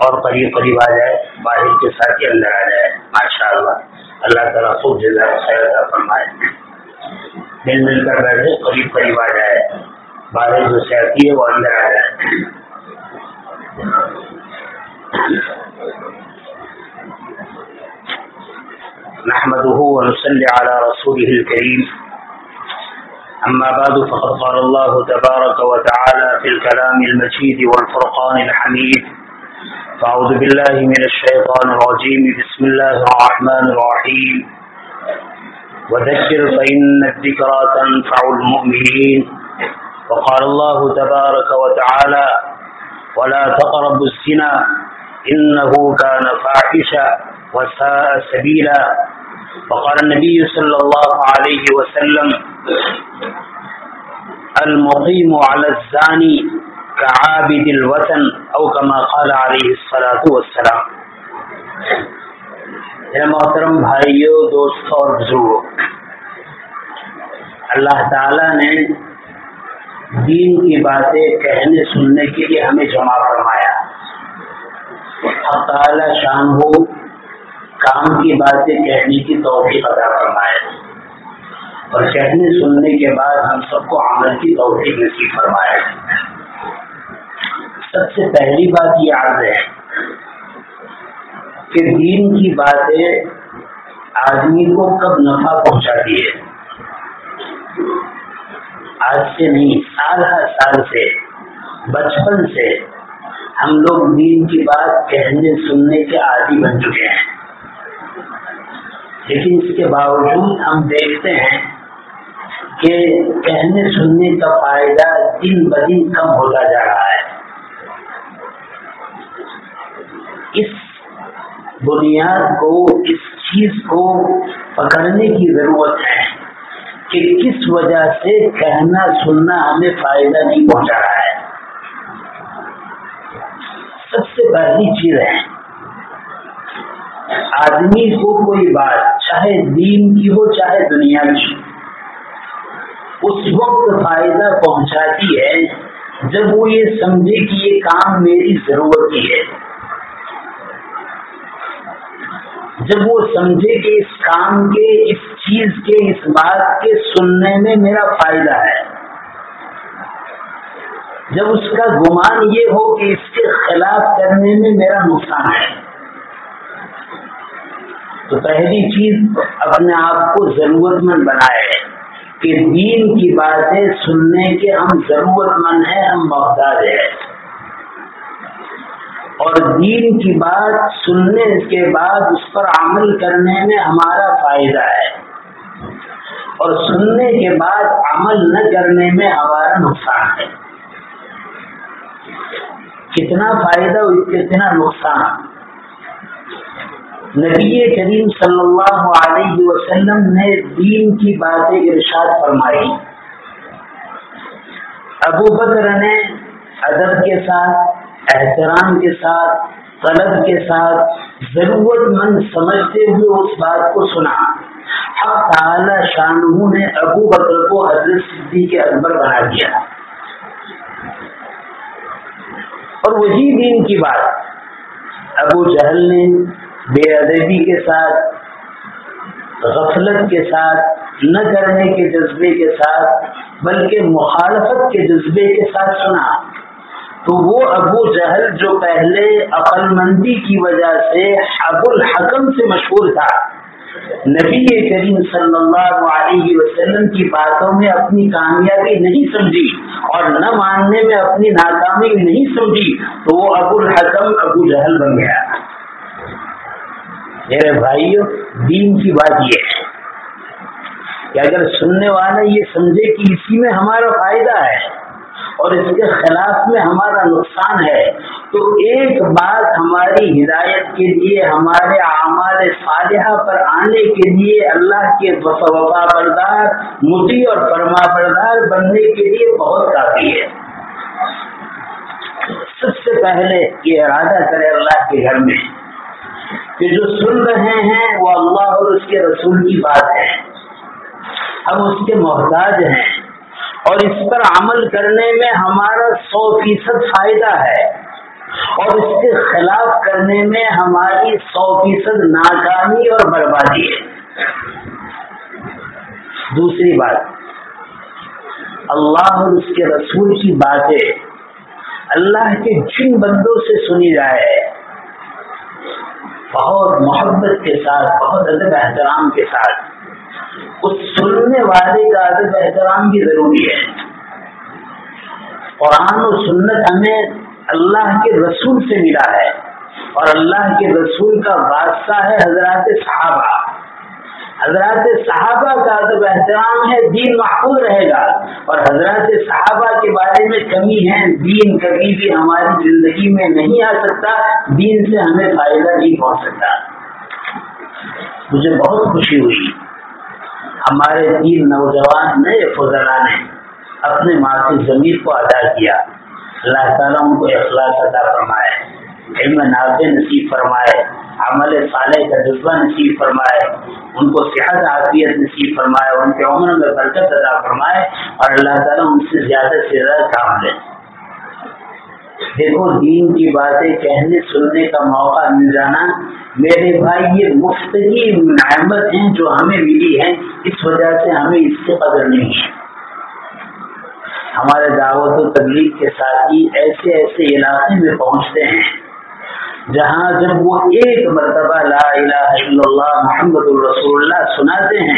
اور قریب قریب آ جائے، باہر کے ساتھ ہی اندر آ جائے. ماشاءاللہ اللہ تعالیٰ خوب جزائے خیر عطا فرمائے. مل کر بیٹھے، قریب قریب آ جائے، باہر جو سے آتی ہے وہ اندر آ جائے. نحمده ونصلي على رسوله الكريم. أما بعد فقد قال الله تبارك وتعالى في الكلام المجيد والفرقان الحميد. فأعوذ بالله من الشيطان الرجيم. بسم الله الرحمن الرحيم. وذكر فإن الذكرى تنفع المؤمنين. وقال الله تبارك وتعالى ولا تقربوا الزنا إنه كان فاحشا وساء سبيلا. وقال النبي صلى الله عليه وسلم المقيم على الزاني كعابد الوثن أو كما قال عليه الصلاة والسلام. میرے محترم بھائیوں، دوستوں اور بزرگوں، اللہ تعالیٰ نے دین کی باتیں کہنے سننے کے لیے ہمیں جمع فرمایا. حق تعالی شان ہو کام کی باتیں کہنے کی توفیق عطا فرمائے اور کہنے سننے کے بعد ہم سب کو عمل کی توفیق نصیب فرمائے. سب سے پہلی بات یہ عرض ہے کہ دین کی باتیں آدمی کو کب نفع پہنچاتی ہے. آج سے نہیں، سال ہر سال سے، بچپن سے ہم لوگ دین کی بات کہنے سننے کے عادی بن چکے ہیں. لیکن اس کے باوجود ہم دیکھتے ہیں کہ کہنے سننے کا فائدہ دن بدن کم ہوتا جا رہا ہے. اس بنیاد کو، اس چیز کو پکڑنے کی ضرورت ہے کہ کس وجہ سے کہنا سننا ہمیں فائدہ نہیں پہنچا رہا ہے. سب سے پہلی چیز ہے آدمی کو کوئی بات چاہے دین کی ہو چاہے دنیا کی، اس وقت فائدہ پہنچاتی ہے جب وہ یہ سمجھے کہ یہ کام میری ضرورت کی ہے، جب وہ سمجھے کہ اس کام کے، اس چیز کے، اس بات کے سننے میں میرا فائدہ ہے، جب اس کا گمان یہ ہو کہ اس کے خلاف کرنے میں میرا نقصان ہے. تو پہلی چیز اپنے آپ کو ضرورت مند بنائے کہ دین کی باتیں سننے کے ہم ضرورت مند ہیں، ہم محتاج ہیں. اور دین کی بات سننے کے بعد اس پر عمل کرنے میں ہمارا فائدہ ہے، اور سننے کے بعد عمل نہ کرنے میں ہمارا نقصان ہے. کتنا فائدہ اور کتنا نقصان. نبی کریم صلی اللہ علیہ وسلم نے دین کی باتیں ارشاد فرمائی. ابو بکر نے ادب کے ساتھ، احترام کے ساتھ، طلب کے ساتھ، ضرورت مند سمجھتے ہوئے اس بات کو سنا. حق تعالی شانہ نے ابو بکر کو حضرت صدیق اکبر بنا دیا. اور وہی دین کی بات ابو جہل نے بے ادبی کے ساتھ، غفلت کے ساتھ، نہ کرنے کے جذبے کے ساتھ، بلکہ مخالفت کے جذبے کے ساتھ سنا. تو وہ ابو جہل جو پہلے عقل مندی کی وجہ سے ابو الحکم سے مشہور تھا، نبی کریم صلی اللہ علیہ وسلم کی باتوں میں اپنی کامیابی نہیں سمجھی اور نہ ماننے میں اپنی ناکامی نہیں سمجھی، تو وہ ابو الحکم ابو جہل بن گیا. میرے بھائیوں، دین کی بات یہ ہے کہ اگر سننے والا یہ سمجھے کہ اسی میں ہمارا فائدہ ہے اور اس کے خلاف میں ہمارا نقصان ہے، تو ایک بات ہماری ہدایت کے لیے، ہمارے اعمال صالحہ پر آنے کے لیے، اللہ کے وفا بردار، مطیع اور فرما بردار بننے کے لیے بہت کافی ہے. سب سے پہلے یہ ارادہ کرے اللہ کے گھر میں کہ جو سن رہے ہیں وہ اللہ اور اس کے رسول کی بات ہے، ہم اس کے محتاج ہیں اور اس پر عمل کرنے میں ہمارا 100% فائدہ ہے. اور اس کے خلاف کرنے میں ہماری 100% ناکامی اور بربادی ہے۔ دوسری بات، اللہ اور اس کے رسول کی باتیں اللہ کے جن بندوں سے سنی جائے بہت محبت کے ساتھ، بہت ادب احترام کے ساتھ، اس سننے والے کا ادب احترام بھی ضروری ہے۔ قرآن و سنت ہمیں اللہ کے رسول سے ملا ہے، اور اللہ کے رسول کا واسطہ ہے حضرات صحابہ۔ حضرات صحابہ کا ادب احترام ہے، دین محفوظ رہے گا، اور حضرات صحابہ کے بارے میں کمی ہے، دین کبھی بھی ہماری زندگی میں نہیں آ سکتا، دین سے ہمیں فائدہ نہیں پہنچ سکتا۔ مجھے بہت خوشی ہوئی، ہمارے 3 نوجوان نئے فضلاء نے اپنے ماں کی ضمیر کو ادا کیا۔ اللہ تعالیٰ ان کو اخلاص عطا فرمائے، علم نافع نصیب فرمائے، عمل صالح کا جذبہ نصیب فرمائے، ان کو صحت عافیت نصیب فرمائے، ان کے عمر میں برکت عطا فرمائے، اور اللہ تعالیٰ ان سے زیادہ کام لے۔ دیکھو، دین کی باتیں کہنے سننے کا موقع مل جانا میرے بھائی یہ مفتقی نعمت ہیں جو ہمیں ملی ہے، اس وجہ سے ہمیں اس کی قدر نہیں ہے۔ ہمارے دعوت و تبلیغ کے ساتھی ایسے ایسے علاقے میں پہنچتے ہیں جہاں جب وہ ایک مرتبہ لا الہ الا اللہ محمد الرسول اللہ سناتے ہیں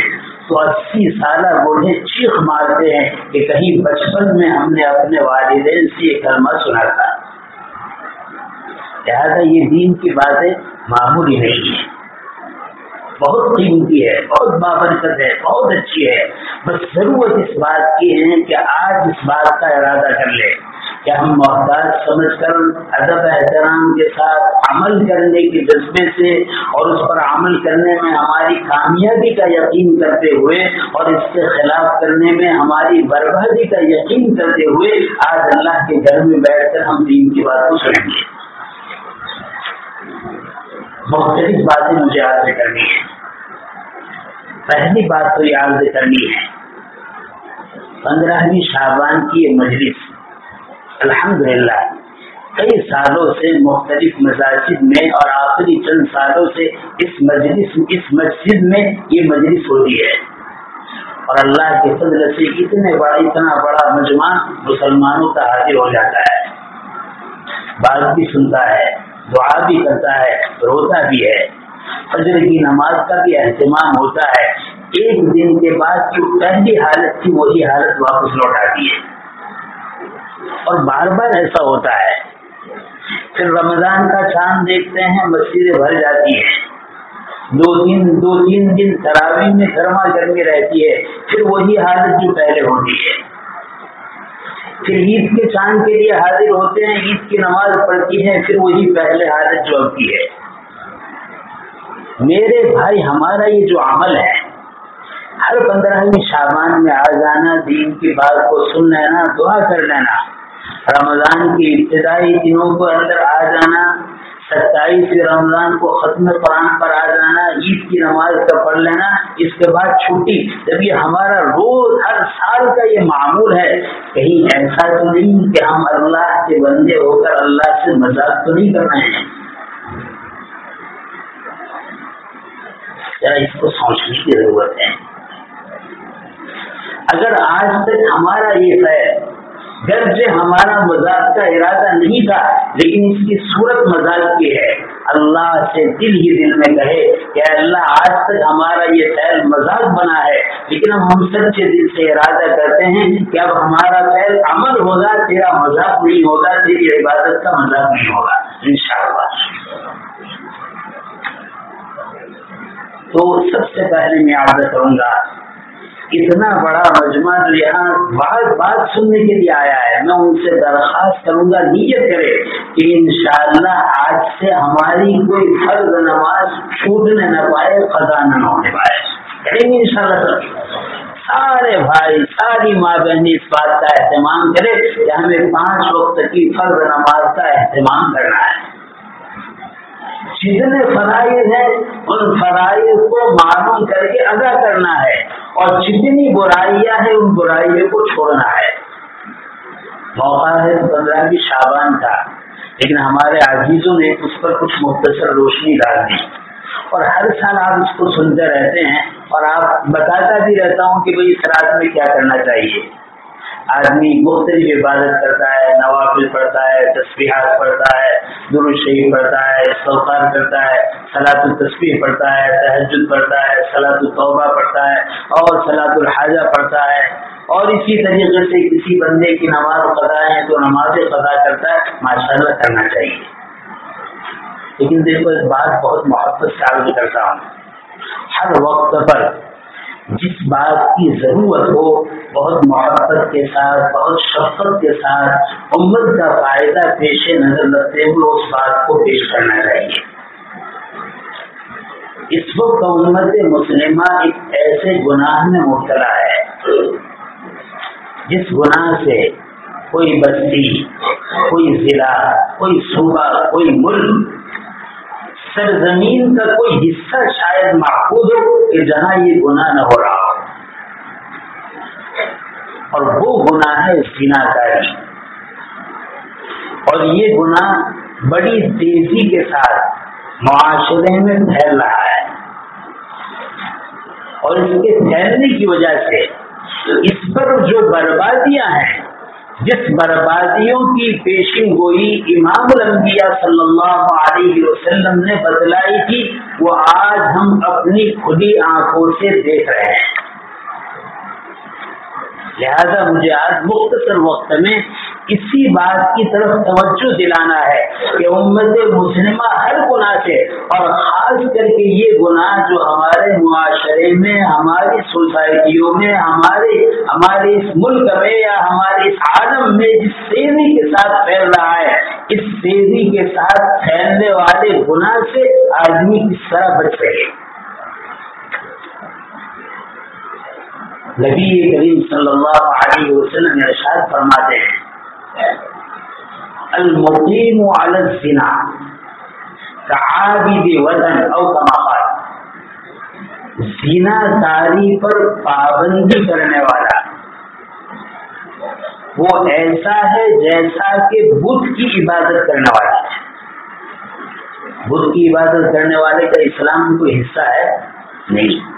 تو 80 سالہ بوڑھے چیخ مارتے ہیں کہ کہیں بچپن میں ہم نے اپنے والدین سے یہ کلمہ سنا تھا۔ لہٰذا یہ دین کی باتیں معمولی نہیں ہے، بہت قیمتی ہے، بہت بابرکت ہے، بہت اچھی ہے۔ بس ضرورت اس بات کی ہے کہ آج اس بات کا ارادہ کر لیں کہ ہم محتاج سمجھ کر ادب احترام کے ساتھ عمل کرنے کے جذبے سے اور اس پر عمل کرنے میں ہماری کامیابی کا یقین کرتے ہوئے اور اس کے خلاف کرنے میں ہماری بربادی کا یقین کرتے ہوئے آج اللہ کے گھر میں بیٹھ کر ہم دین کی بات کو سنیں گے۔ مختلف باتیں مجھے عرض کرنی ہے۔ پہلی بات تو یہ عرض کرنی ہے 15ویں شعبان کی یہ مجلس الحمدللہ کئی سالوں سے مختلف مساجد میں اور آخری چند سالوں سے اس مسجد میں یہ مجلس ہوتی ہے، اور اللہ کے فضل سے اتنا بڑا مجمع مسلمانوں کا حاضر ہو جاتا ہے، بات بھی سنتا ہے، دعا بھی کرتا ہے، روتا بھی ہے، فجر کی نماز کا بھی اہتمام ہوتا ہے۔ ایک دن کے بعد جو پہلی حالت تھی وہی حالت واپس لوٹ آتی ہے، اور بار بار ایسا ہوتا ہے۔ پھر رمضان کا چاند دیکھتے ہیں، مسجدیں بھر جاتی ہیں، دو تین دن تراویح میں گرما گرمی رہتی ہے، پھر وہی حالت جو پہلے ہوتی ہے۔ پھر عید کے چاند کے لیے حاضر ہوتے ہیں، عید کی نماز پڑھتی ہے، پھر وہی پہلے حالت جو اب کی ہے۔ میرے بھائی، ہمارا یہ جو عمل ہے، ہر 15ویں شعبان میں آ جانا، دین کی بات کو سن لینا، دعا کر لینا، رمضان کی ابتدائی دنوں کو اندر آ جانا، 27 رمضان کو ختم قرآن پر آ جانا، عید کی نماز کا پڑھ لینا، اس کے بعد چھٹی، جب یہ ہمارا روز ہر سال کا یہ معمول ہے، کہیں ایسا تو نہیں کہ ہم اللہ کے بندے ہو کر اللہ سے مذاق تو نہیں کرنا ہے؟ ذرا اس کو سوچنے کی ضرورت ہے۔ اگر آج تک ہمارا یہ فیض گرچہ ہمارا مذاق کا ارادہ نہیں تھا لیکن اس کی صورت مذاق کی ہے، اللہ سے دل ہی دل میں کہے کہ اللہ آج تک ہمارا یہ فیض مذاق بنا ہے، لیکن ہم سچے دل سے ارادہ کرتے ہیں کہ اب ہمارا فیض عمل ہوگا، تیرا مذاق نہیں ہوگا، تیری عبادت کا مذاق نہیں ہوگا انشاءاللہ۔ تو سب سے پہلے میں عرض کروں گا، اتنا بڑا مجمع جو یہاں بات سننے کے لیے آیا ہے، میں ان سے درخواست کروں گا نیت کرے کہ انشاءاللہ آج سے ہماری کوئی فرض نماز چھوٹنے نہ پائے، قضا نہ ہونے پائے، کہیں گے انشاءاللہ۔ سارے بھائی، ساری ماں بہنیں اس بات کا اہتمام کرے کہ ہمیں 5 وقت کی فرض نماز کا اہتمام کرنا ہے۔ جتنے فرائض ہیں ان فرائض کو معلوم کر کے ادا کرنا ہے، اور جتنی برائیاں ہیں ان برائیوں کو چھوڑنا ہے۔ موقع ہے 15ویں شعبان کا، لیکن ہمارے عزیزوں نے اس پر کچھ مختصر روشنی ڈال دی، اور ہر سال آپ اس کو سنتے رہتے ہیں، اور آپ بتاتا بھی رہتا ہوں کہ بھئی اس رات میں کیا کرنا چاہیے۔ آدمی مختلف عبادت کرتا ہے، نوافل پڑھتا ہے، تسبیحات پڑھتا ہے، درود شریف پڑھتا ہے، استغفار کرتا ہے، صلاۃ التسبیح پڑھتا ہے، تہجد پڑھتا ہے، صلاۃ التوبہ پڑھتا ہے، اور صلاۃ الحاجہ پڑھتا ہے، اور اسی طریقے سے کسی بندے کی نماز قضا ہے تو نماز قضا کرتا ہے، ماشاءاللہ کرنا چاہیے۔ لیکن دیکھو ایک بات بہت محبت سے عرض کرتا ہوں، ہر وقت پر جس بات کی ضرورت ہو بہت محبت کے ساتھ، بہت شفقت کے ساتھ، امت کا فائدہ پیش نظر رکھتے ہوئے اس بات کو پیش کرنا چاہیے۔ اس وقت امت مسلمہ ایک ایسے گناہ میں مبتلا ہے جس گناہ سے کوئی بستی، کوئی ضلع، کوئی صوبہ، کوئی ملک، سرزمین کا کوئی حصہ شاید محفوظ ہو کہ جہاں یہ گناہ نہ ہو رہا ہو، اور وہ گناہ ہے زنا کاری۔ اور یہ گناہ بڑی تیزی کے ساتھ معاشرے میں پھیل رہا ہے، اور اس کے پھیلنے کی وجہ سے اس پر جو بربادیاں ہیں، جس بربادیوں کی پیشن گوئی امام الانبیاء صلی اللہ علیہ وسلم نے بتلائی تھی، وہ آج ہم اپنی کھلی آنکھوں سے دیکھ رہے ہیں۔ لہذا مجھے آج مختصر وقت میں اسی بات کی طرف توجہ دلانا ہے کہ امت مسلمہ ہر گناہ سے، اور خاص کر کے یہ گناہ جو ہمارے معاشرے میں، ہماری سوسائٹیوں میں، ہمارے اس ملک میں یا ہمارے اس عالم میں جس تیزی کے ساتھ پھیل رہا ہے، اس تیزی کے ساتھ پھیلنے والے گناہ سے آدمی کس طرح بچ سکے۔ نبی کریم صلی اللہ علیہ وسلم ارشاد فرماتے ہیں، المقیم علی الزنا کعابد وطن او کما قال، زنا کاری پر پابندی کرنے والا وہ ایسا ہے جیسا کہ بت کی عبادت کرنے والا ہے۔ بت کی عبادت کرنے والے کا اسلام میں کوئی حصہ ہے نہیں۔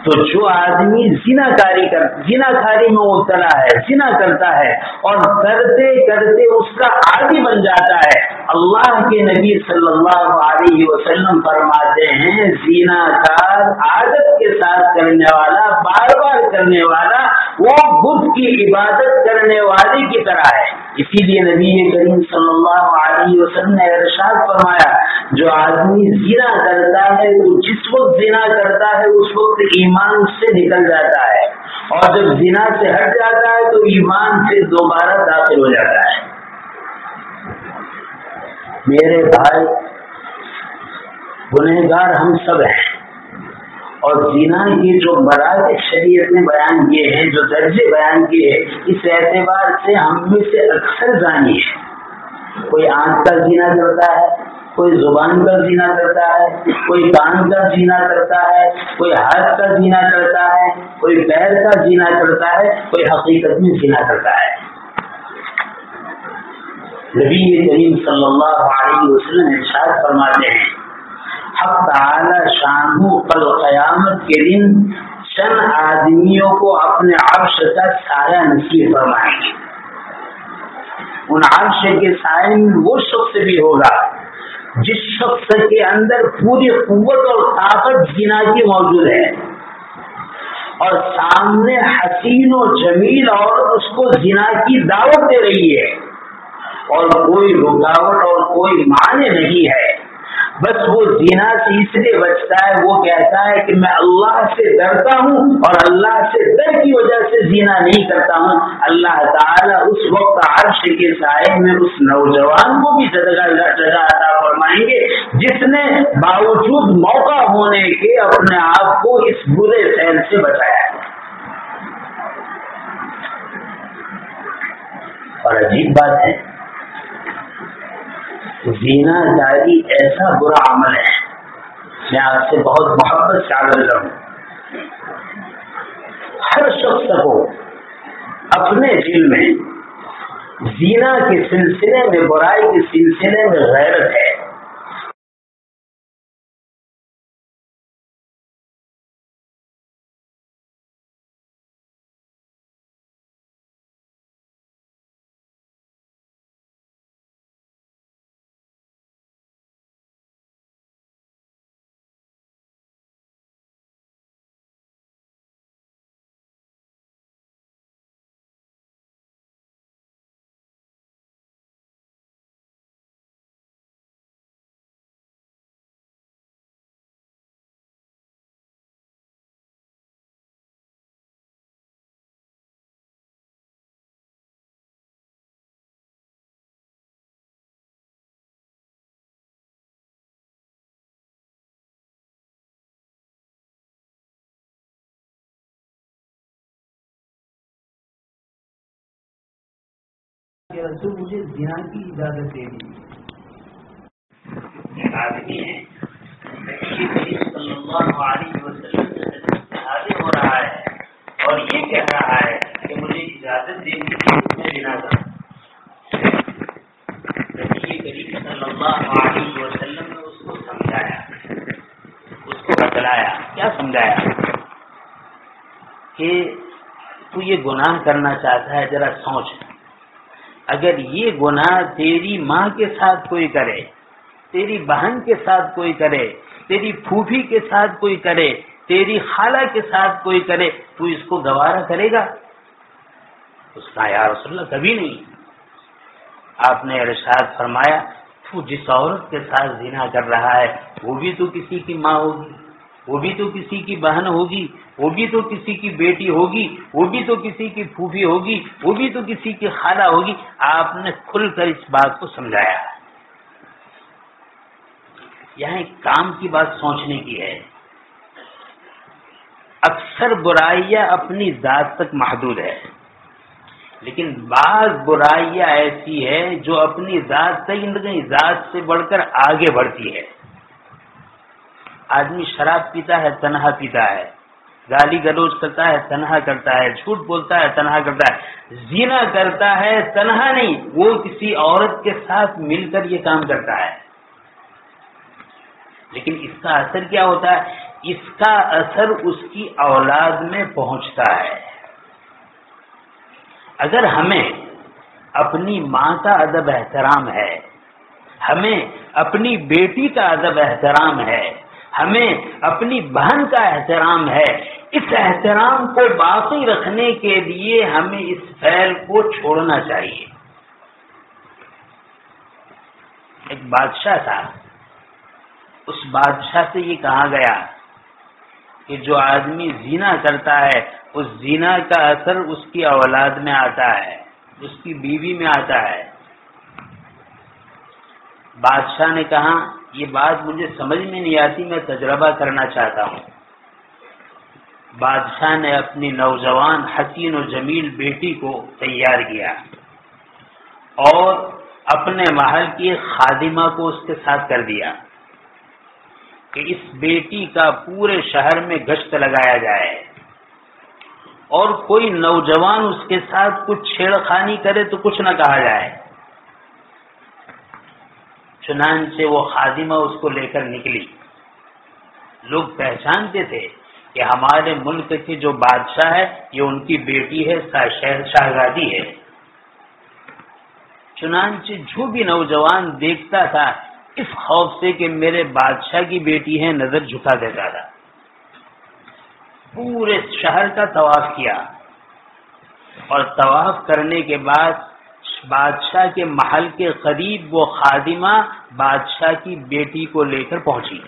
تو جو آدمی زنا کاری میں مبتلا ہے، زنا کرتا ہے، اور کرتے کرتے اس کا عادی بن جاتا ہے، اللہ کے نبی صلی اللہ علیہ وسلم فرماتے ہیں زنا کار عادت کے ساتھ کرنے والا، بار بار کرنے والا، وہ بت کی عبادت کرنے والے کی طرح ہے۔ اسی لیے نبی کریم صلی اللہ علیہ وسلم نے ارشاد فرمایا، جو آدمی زنا کرتا ہے وہ جس وقت زنا کرتا ہے اس وقت ایمان اس سے نکل جاتا ہے، اور جب زنا سے ہٹ جاتا ہے تو ایمان سے دوبارہ داخل ہو جاتا ہے۔ میرے بھائی، گنہگار ہم سب ہیں، اور زنا کی جو مراتب شریعت نے بیان کیے ہیں، جو درجے بیان کیے ہیں، اس اعتبار سے ہم میں سے اکثر زانی ہے۔ کوئی آنکھ کا زنا کرتا ہے، کوئی زبان کا زنا کرتا ہے، کوئی کان کا زنا کرتا ہے، کوئی ہاتھ کا زنا کرتا ہے، کوئی پیر کا زنا کرتا ہے، کوئی حقیقت میں زنا کرتا ہے۔ نبی کریم صلی اللہ علیہ وسلم ارشاد فرماتے ہیں، حق تعالی شانہ کل قیامت کے دن چند آدمیوں کو اپنے عرش کا سایہ نصیب فرمائیں گے۔ ان عرش کے سائے میں وہ شخص بھی ہوگا جس شخص کے اندر پوری قوت اور طاقت زنا کی موجود ہے، اور سامنے حسین و جمیل عورت اس کو زنا کی دعوت دے رہی ہے، اور کوئی رکاوٹ اور کوئی معنی نہیں ہے، بس وہ زنا سے اس لیے بچتا ہے، وہ کہتا ہے کہ میں اللہ سے ڈرتا ہوں اور اللہ سے ڈر کی وجہ سے زنا نہیں کرتا ہوں۔ اللہ تعالیٰ اس وقت عرش کے سائے میں اس نوجوان کو بھی جگہ عطا فرمائیں گے جس نے باوجود موقع ہونے کے اپنے آپ کو اس برے فعل سے بچایا۔ اور عجیب بات ہے، زنا داری ایسا برا عمل ہے، میں آپ سے بہت محبت سے عرض کروں، ہر شخص کو اپنے دل میں زنا کے سلسلے میں، برائی کے سلسلے میں غیرت ہے. رسول مجھے زنا کی اجازت دے دی. ایک آدمی ہے صلی اللہ علیہ وسلم سے حاضر ہو رہا ہے اور یہ کہہ رہا ہے کہ مجھے اجازت دے دی کہ میں زنا کروں. نبی کریم صلی اللہ علیہ وسلم نے اس کو سمجھایا، اس کو بتلایا. کیا سمجھایا؟ کہ تو یہ گناہ کرنا چاہتا ہے، ذرا سوچ. اگر یہ گناہ تیری ماں کے ساتھ کوئی کرے، تیری بہن کے ساتھ کوئی کرے، تیری پھوپھی کے ساتھ کوئی کرے، تیری خالہ کے ساتھ کوئی کرے، تو اس کو گوارا کرے گا؟ اس کا یا رسول اللہ کبھی نہیں. آپ نے ارشاد فرمایا تو جس عورت کے ساتھ زنا کر رہا ہے وہ بھی تو کسی کی ماں ہوگی، وہ بھی تو کسی کی بہن ہوگی، وہ بھی تو کسی کی بیٹی ہوگی، وہ بھی تو کسی کی پھوپھی ہوگی، وہ بھی تو کسی کی خالہ ہوگی. آپ نے کھل کر اس بات کو سمجھایا. یہاں ایک کام کی بات سوچنے کی ہے. اکثر برائیاں اپنی ذات تک محدود ہے، لیکن بعض برائیاں ایسی ہے جو اپنی ذات ذات سے بڑھ کر آگے بڑھتی ہے. آدمی شراب پیتا ہے، تنہا پیتا ہے، گالی گلوچ کرتا ہے، تنہا کرتا ہے، جھوٹ بولتا ہے، تنہا کرتا ہے، زنا کرتا ہے، تنہا نہیں، وہ کسی عورت کے ساتھ مل کر یہ کام کرتا ہے. لیکن اس کا اثر کیا ہوتا ہے؟ اس کا اثر اس کی اولاد میں پہنچتا ہے. اگر ہمیں اپنی ماں کا ادب احترام ہے، ہمیں اپنی بیٹی کا ادب احترام ہے، ہمیں اپنی بہن کا احترام ہے، اس احترام کو باقی رکھنے کے لیے ہمیں اس فعل کو چھوڑنا چاہیے. ایک بادشاہ تھا، اس بادشاہ سے یہ کہا گیا کہ جو آدمی زنا کرتا ہے اس زنا کا اثر اس کی اولاد میں آتا ہے، اس کی بیوی میں آتا ہے. بادشاہ نے کہا یہ بات مجھے سمجھ میں نہیں آتی، میں تجربہ کرنا چاہتا ہوں. بادشاہ نے اپنی نوجوان حسین و جمیل بیٹی کو تیار کیا اور اپنے محل کی خادمہ کو اس کے ساتھ کر دیا کہ اس بیٹی کا پورے شہر میں گشت لگایا جائے اور کوئی نوجوان اس کے ساتھ کچھ چھیڑخانی کرے تو کچھ نہ کہا جائے. چنانچہ وہ خادمہ اس کو لے کر نکلی. لوگ پہچانتے تھے کہ ہمارے ملک کے جو بادشاہ ہے یہ ان کی بیٹی ہے، شہزادی ہے. چنانچہ جو بھی نوجوان دیکھتا تھا اس خوف سے کہ میرے بادشاہ کی بیٹی ہے نظر جھکا دیتا تھا. پورے شہر کا طواف کیا اور طواف کرنے کے بعد بادشاہ کے محل کے قریب وہ خادمہ بادشاہ کی بیٹی کو لے کر پہنچی.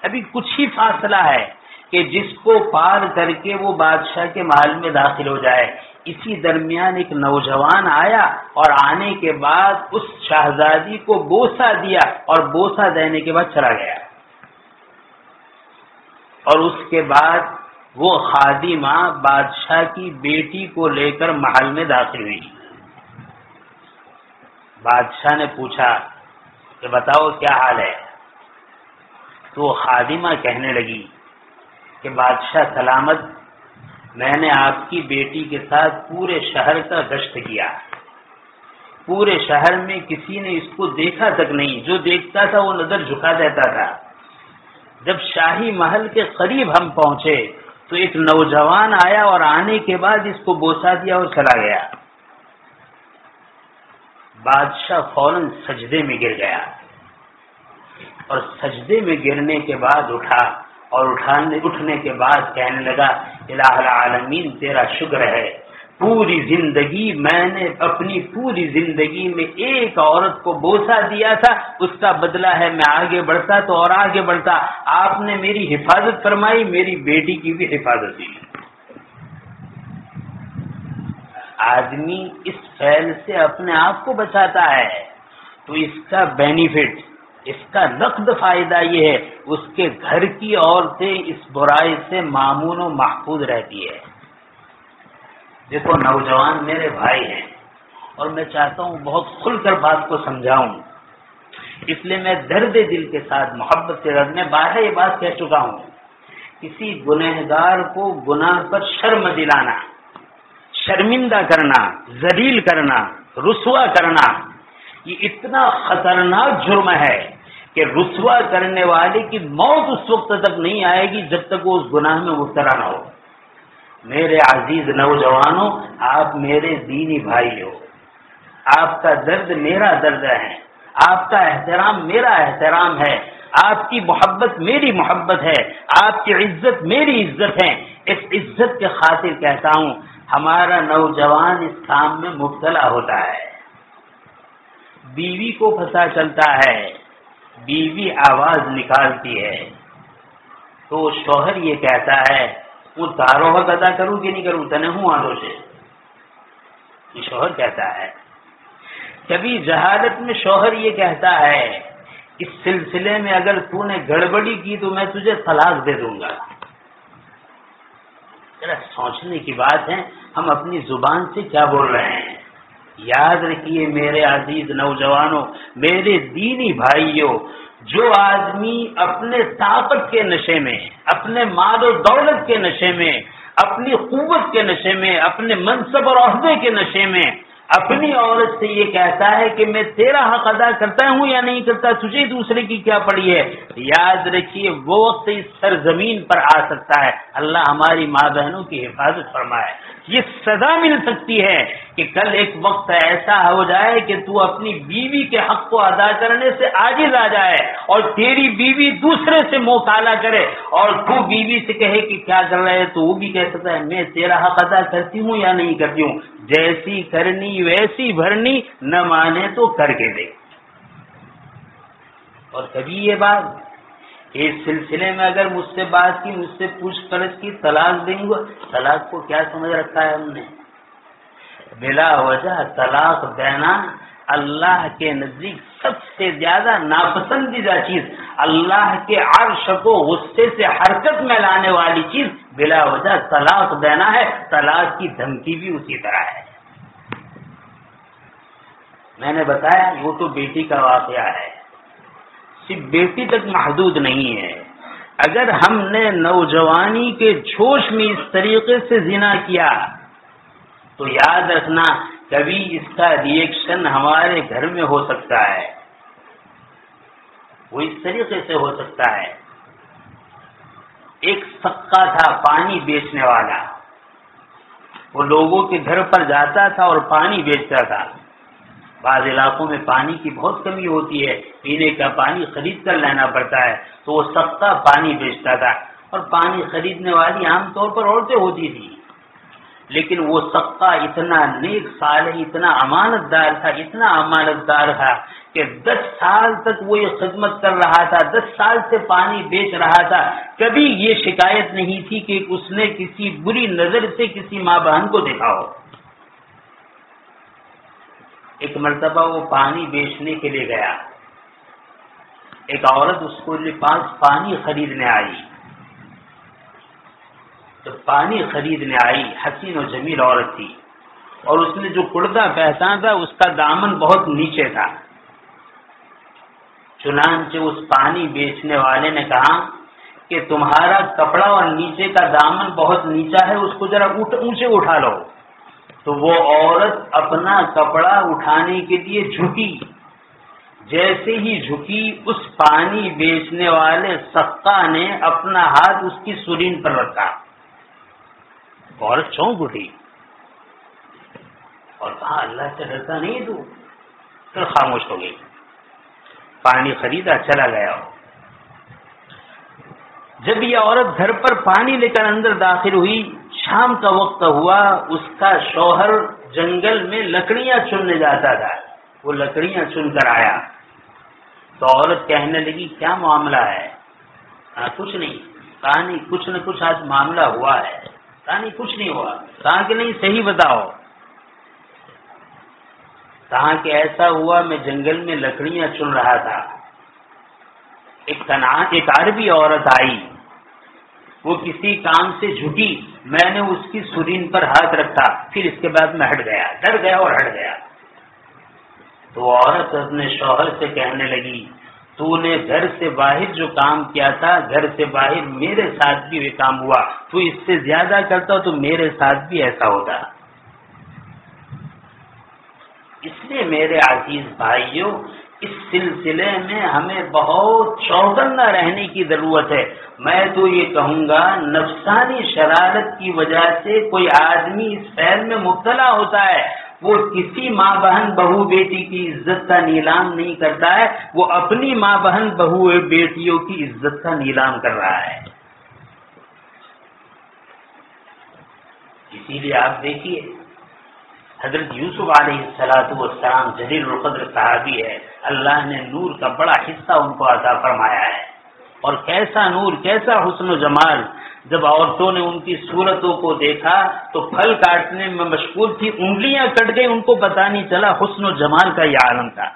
ابھی کچھ ہی فاصلہ ہے کہ جس کو پار کر کے وہ بادشاہ کے محل میں داخل ہو جائے. اسی درمیان ایک نوجوان آیا اور آنے کے بعد اس شہزادی کو بوسہ دیا اور بوسہ دینے کے بعد چلا گیا. اور اس کے بعد وہ خادمہ بادشاہ کی بیٹی کو لے کر محل میں داخل ہوئی. بادشاہ نے پوچھا کہ بتاؤ کیا حال ہے؟ تو خادمہ کہنے لگی کہ بادشاہ سلامت، میں نے آپ کی بیٹی کے ساتھ پورے شہر کا گشت کیا پورے شہر میں کسی نے اس کو دیکھا تک نہیں، جو دیکھتا تھا وہ نظر جھکا دیتا تھا۔ جب شاہی محل کے قریب ہم پہنچے تو ایک نوجوان آیا اور آنے کے بعد اس کو بوسا دیا اور چلا گیا۔ بادشاہ فوراً سجدے میں گر گیا اور سجدے میں گرنے کے بعد اٹھا اور اٹھنے کے بعد کہنے لگا الہ العالمین تیرا شکر ہے، پوری زندگی میں نے اپنی پوری زندگی میں ایک عورت کو بوسا دیا تھا، اس کا بدلہ ہے میں آگے بڑھتا تو اور آگے بڑھتا، آپ نے میری حفاظت فرمائی، میری بیٹی کی بھی حفاظت کی۔ آدمی اس فعل سے اپنے آپ کو بچاتا ہے تو اس کا بینیفٹ، اس کا نقد فائدہ یہ ہے اس کے گھر کی عورتیں اس برائی سے مامون و محفوظ رہتی ہے۔ دیکھو نوجوان میرے بھائی ہیں اور میں چاہتا ہوں بہت کھل کر بات کو سمجھاؤں، اس لیے میں درد دل کے ساتھ محبت سے میں باہر یہ بات کہہ چکا ہوں، کسی گنہگار کو گناہ پر شرم دلانا، شرمندہ کرنا، ذلیل کرنا، رسوا کرنا، یہ اتنا خطرناک جرم ہے کہ رسوا کرنے والے کی موت اس وقت تک نہیں آئے گی جب تک وہ اس گناہ میں مبتلا نہ ہو۔ میرے عزیز نوجوانوں، آپ میرے دینی بھائی ہو، آپ کا درد میرا درد ہے، آپ کا احترام میرا احترام ہے، آپ کی محبت میری محبت ہے، آپ کی عزت میری عزت ہے۔ اس عزت کے خاطر کہتا ہوں ہمارا نوجوان اس کام میں مبتلا ہوتا ہے، بیوی کو پتہ چلتا ہے، بیوی آواز نکالتی ہے تو شوہر یہ کہتا ہے وہ تارو حق ادا کروں کہ نہیں کروں تنے ہوں آدھو سے، یہ شوہر کہتا ہے۔ کبھی جہالت میں شوہر یہ کہتا ہے اس سلسلے میں اگر تو نے گڑبڑی کی تو میں تجھے طلاق دے دوں گا۔ ذرا سوچنے کی بات ہے ہم اپنی زبان سے کیا بول رہے ہیں۔ یاد رکھیے میرے عزیز نوجوانوں، میرے دینی بھائیوں، جو آدمی اپنے طاقت کے نشے میں، اپنے مال و دولت کے نشے میں، اپنی قوت کے نشے میں، اپنے منصب اور عہدے کے نشے میں اپنی عورت سے یہ کہتا ہے کہ میں تیرا حق ادا کرتا ہوں یا نہیں کرتا، تجھے دوسرے کی کیا پڑی ہے، یاد رکھیے وہ وقت اس سرزمین پر آ سکتا ہے۔ اللہ ہماری ماں بہنوں کی حفاظت فرمائے۔ یہ سزا مل سکتی ہے کہ کل ایک وقت ایسا ہو جائے کہ تو اپنی بیوی کے حق کو ادا کرنے سے عاجز آ جائے اور تیری بیوی دوسرے سے منہ کالا کرے اور تو بیوی سے کہے کہ کیا کر رہے ہے، تو وہ بھی کہہ سکتا ہے میں تیرا حق ادا کرتی ہوں یا نہیں کرتی ہوں، جیسی کرنی ویسی بھرنی، نہ مانے تو کر کے دے۔ اور کبھی یہ بات اس سلسلے میں اگر مجھ سے بات کی، مجھ سے پوچھ پرچھ کی طلاق دیں گے، طلاق کو کیا سمجھ رکھا ہے ہم نے؟ بلا وجہ طلاق دینا اللہ کے نزدیک سب سے زیادہ ناپسندیدہ چیز، اللہ کے عرش کو غصے سے حرکت میں لانے والی چیز بلا وجہ طلاق دینا ہے۔ طلاق کی دھمکی بھی اسی طرح ہے۔ میں نے بتایا وہ تو بیٹی کا واقعہ ہے، صرف بیٹی تک محدود نہیں ہے۔ اگر ہم نے نوجوانی کے جوش میں اس طریقے سے زنا کیا تو یاد رکھنا کبھی اس کا ریئیکشن ہمارے گھر میں ہو سکتا ہے، وہ اس طریقے سے ہو سکتا ہے۔ ایک سقا تھا پانی بیچنے والا، وہ لوگوں کے گھر پر جاتا تھا اور پانی بیچتا تھا۔ بعض علاقوں میں پانی کی بہت کمی ہوتی ہے، پینے کا پانی خرید کر لینا پڑتا ہے، تو وہ سستا پانی بیچتا تھا اور پانی خریدنے والی عام طور پر عورتیں ہوتی تھی، لیکن وہ سقا اتنا نیک صالح، اتنا امانت دار تھا، اتنا امانت دار تھا کہ 10 سال تک وہ یہ خدمت کر رہا تھا، 10 سال سے پانی بیچ رہا تھا، کبھی یہ شکایت نہیں تھی کہ اس نے کسی بری نظر سے کسی ماں بہن کو دیکھا ہو۔ ایک مرتبہ وہ پانی بیچنے کے لیے گیا، ایک عورت اس کو پاس پانی خریدنے آئی، جب پانی خریدنے آئی حسین و جمیل عورت تھی اور اس نے جو کرتا پہچانا تھا اس کا دامن بہت نیچے تھا، چنانچہ اس پانی بیچنے والے نے کہا کہ تمہارا کپڑا اور نیچے کا دامن بہت نیچا ہے، اس کو ذرا اونچے اٹھا لو۔ تو وہ عورت اپنا کپڑا اٹھانے کے لیے جھکی، جیسے ہی جھکی اس پانی بیچنے والے سقا نے اپنا ہاتھ اس کی سرین پر رکھا، عورت چونک اٹھی اور کہا اللہ سے ڈرتا نہیں تو، پھر خاموش ہو گئی، پانی خریدا چلا گیا۔ جب یہ عورت گھر پر پانی لے کر اندر داخل ہوئی، شام کا وقت ہوا، اس کا شوہر جنگل میں لکڑیاں چننے جاتا تھا، وہ لکڑیاں چن کر آیا تو عورت کہنے لگی کیا معاملہ ہے؟ کچھ نہیں، کہا نہیں کچھ نہ کچھ آج معاملہ ہوا ہے، کہا نہیں کچھ نہیں ہوا، کہا کہ نہیں صحیح بتاؤ، کہا کہ ایسا ہوا میں جنگل میں لکڑیاں چن رہا تھا، ایک عربی عورت آئی، وہ کسی کام سے جھکی، میں نے اس کی سرین پر ہاتھ رکھا، پھر اس کے بعد میں ہٹ گیا، ڈر گیا اور ہٹ گیا۔ تو عورت اپنے شوہر سے کہنے لگی تو نے گھر سے باہر جو کام کیا تھا، گھر سے باہر میرے ساتھ بھی یہ کام ہوا، تو اس سے زیادہ کرتا تو میرے ساتھ بھی ایسا ہوتا۔ اس لیے میرے عزیز بھائیوں، اس سلسلے میں ہمیں بہت چوکنا رہنے کی ضرورت ہے۔ میں تو یہ کہوں گا نفسانی شرارت کی وجہ سے کوئی آدمی اس فعل میں مبتلا ہوتا ہے، وہ کسی ماں بہن بہو بیٹی کی عزت کا نیلام نہیں کرتا ہے، وہ اپنی ماں بہن بہو بیٹیوں کی عزت کا نیلام کر رہا ہے۔ اسی لیے آپ دیکھیے حضرت یوسف علیہ السلام جلیل القدر صحابی ہے، اللہ نے نور کا بڑا حصہ ان کو عطا فرمایا ہے، اور کیسا نور، کیسا حسن و جمال۔ جب عورتوں نے ان کی صورتوں کو دیکھا تو پھل کاٹنے میں مشغول تھی، انگلیاں کٹ گئی، ان کو پتہ نہیں چلا حسن و جمال کا یہ عالم تھا۔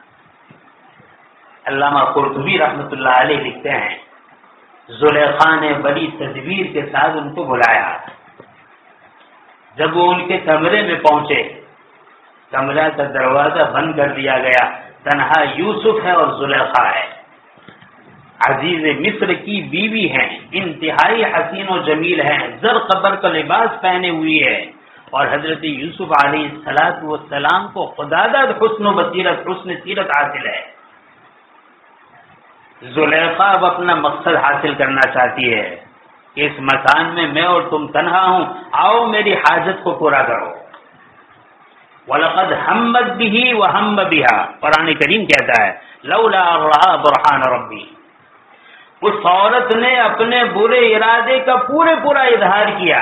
علامہ قرطبی رحمۃ اللہ علیہ لکھتے ہیں زلیخا نے بڑی تدبیر کے ساتھ ان کو بلایا، جب وہ ان کے کمرے میں پہنچے، کمرہ کا دروازہ بند کر دیا گیا، تنہا یوسف ہے اور زلیخا ہے، عزیز مصر کی بیوی ہیں، انتہائی حسین و جمیل ہیں، زر قبر کا لباس پہنے ہوئی ہے، اور حضرت یوسف علیہ السلام کو خداداد حسن و بصیرت، حسن سیرت حاصل ہے۔ زلیخا اب اپنا مقصد حاصل کرنا چاہتی ہے کہ اس مکان میں اور تم تنہا ہوں، آؤ میری حاجت کو پورا کرو۔ وَلَقَدْ هَمَّتْ بِهِ وَهَمَّ بِهَا، قرآن کریم کہتا ہے لولا رَأَىٰ بُرْهَانَ رَبِّی، اس عورت نے اپنے برے ارادے کا پورا اظہار کیا،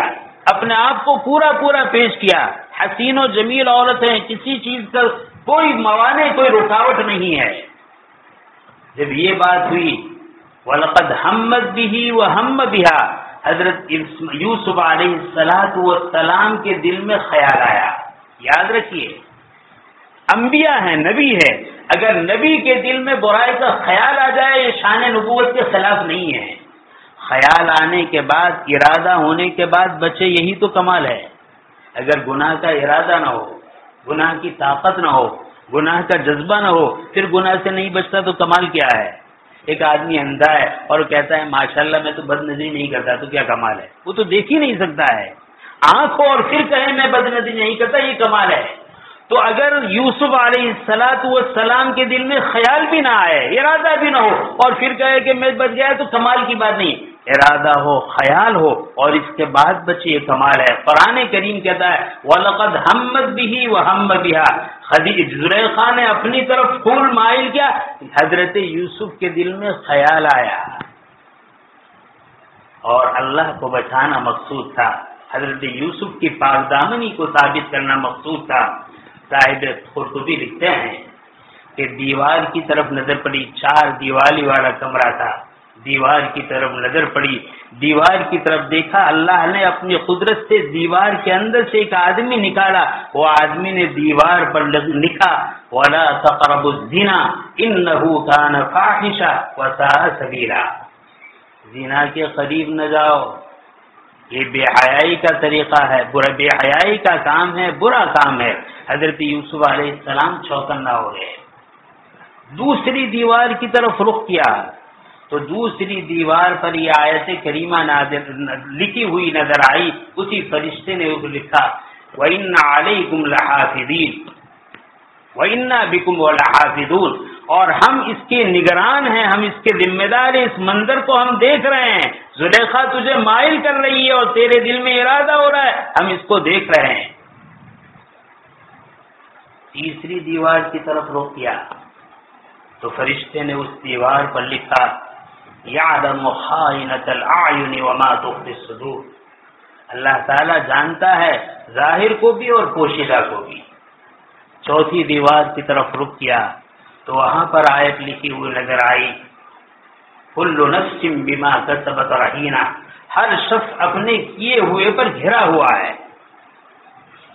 اپنے آپ کو پورا پیش کیا، حسین و جمیل عورت ہے، کسی چیز کا کوئی موانع، کوئی رکاوٹ نہیں ہے۔ جب یہ بات ہوئی وَلَقَدْ هَمَّتْ بِهِ وَهَمَّ بِهَا، حضرت یوسف علیہ السلام کے دل میں خیال آیا۔ یاد رکھیے انبیاء ہیں، نبی ہے، اگر نبی کے دل میں برائی کا خیال آ جائے یہ شان نبوت کے خلاف نہیں ہے۔ خیال آنے کے بعد، ارادہ ہونے کے بعد بچے، یہی تو کمال ہے۔ اگر گناہ کا ارادہ نہ ہو، گناہ کی طاقت نہ ہو، گناہ کا جذبہ نہ ہو، پھر گناہ سے نہیں بچتا تو کمال کیا ہے؟ ایک آدمی اندھا ہے اور کہتا ہے ماشاءاللہ میں تو بد نظری نہیں کرتا، تو کیا کمال ہے؟ وہ تو دیکھ ہی نہیں سکتا ہے، آنکھ ہو اور پھر کہے میں بد نظری نہیں کرتا، یہ کمال ہے۔ تو اگر یوسف علیہ السلام کے دل میں خیال بھی نہ آئے، ارادہ بھی نہ ہو، اور پھر کہے کہ میں بچ گیا، تو کمال کی بات نہیں۔ ارادہ ہو، خیال ہو، اور اس کے بعد بچے، یہ کمال ہے۔ قرآن کریم کہتا ہے وَلَقَدْ هَمَّتْ بِهِ وَهَمَّ بِهَا، زلیخا نے اپنی طرف پھول مائل کیا، حضرت یوسف کے دل میں خیال آیا، اور اللہ کو بچانا مقصود تھا، حضرت یوسف کی پاک دامنی کو ثابت کرنا مقصود تھا۔ صاحب قرطبی لکھتے ہیں کہ دیوار کی طرف نظر پڑی، 4 دیوالی والا کمرہ تھا، دیوار کی طرف نظر پڑی، دیوار کی طرف دیکھا، اللہ نے اپنی قدرت سے دیوار کے اندر سے ایک آدمی نکالا، وہ آدمی نے دیوار پر لکھا وَلَا تَقْرَبُوا الزِّنَا إِنَّهُ كَانَ فَاحِشًا وَسَاءَ سَبِيلًا، زنا کے قریب نہ جاؤ، یہ بے حیائی کا طریقہ ہے، بے حیائی کا کام ہے، برا کام ہے۔ حضرت یوسف علیہ السلام چوکنا ہو گئے، دوسری دیوار کی طرف رخ کیا تو دوسری دیوار پر یہ آیت کریمہ لکھی ہوئی نظر آئی۔ اسی فرشتے نے لکھا وَإِنَّ عَلَيْكُمْ لَحَافِظِينَ وَإِنَّا بِكُمْ وَلَحَافِظُونَ، اور ہم اس کے نگران ہیں، ہم اس کے ذمہ دار ہیں، اس منظر کو ہم دیکھ رہے ہیں، زلیخا تجھے مائل کر رہی ہے اور تیرے دل میں ارادہ ہو رہا ہے، ہم اس کو دیکھ رہے ہیں۔ تیسری دیوار کی طرف رخ کیا تو فرشتے نے اس دیوار پر لکھا یعلم خائنۃ الاعین وما تخفی الصدور، اللہ تعالیٰ جانتا ہے ظاہر کو بھی اور پوشیدہ کو بھی۔ چوتھی دیوار کی طرف رخ کیا تو وہاں پر آیت لکھی ہوئی نظر آئی کل نفس بما کسبت رہینہ، ہر شخص اپنے کیے ہوئے پر گھرا ہوا ہے،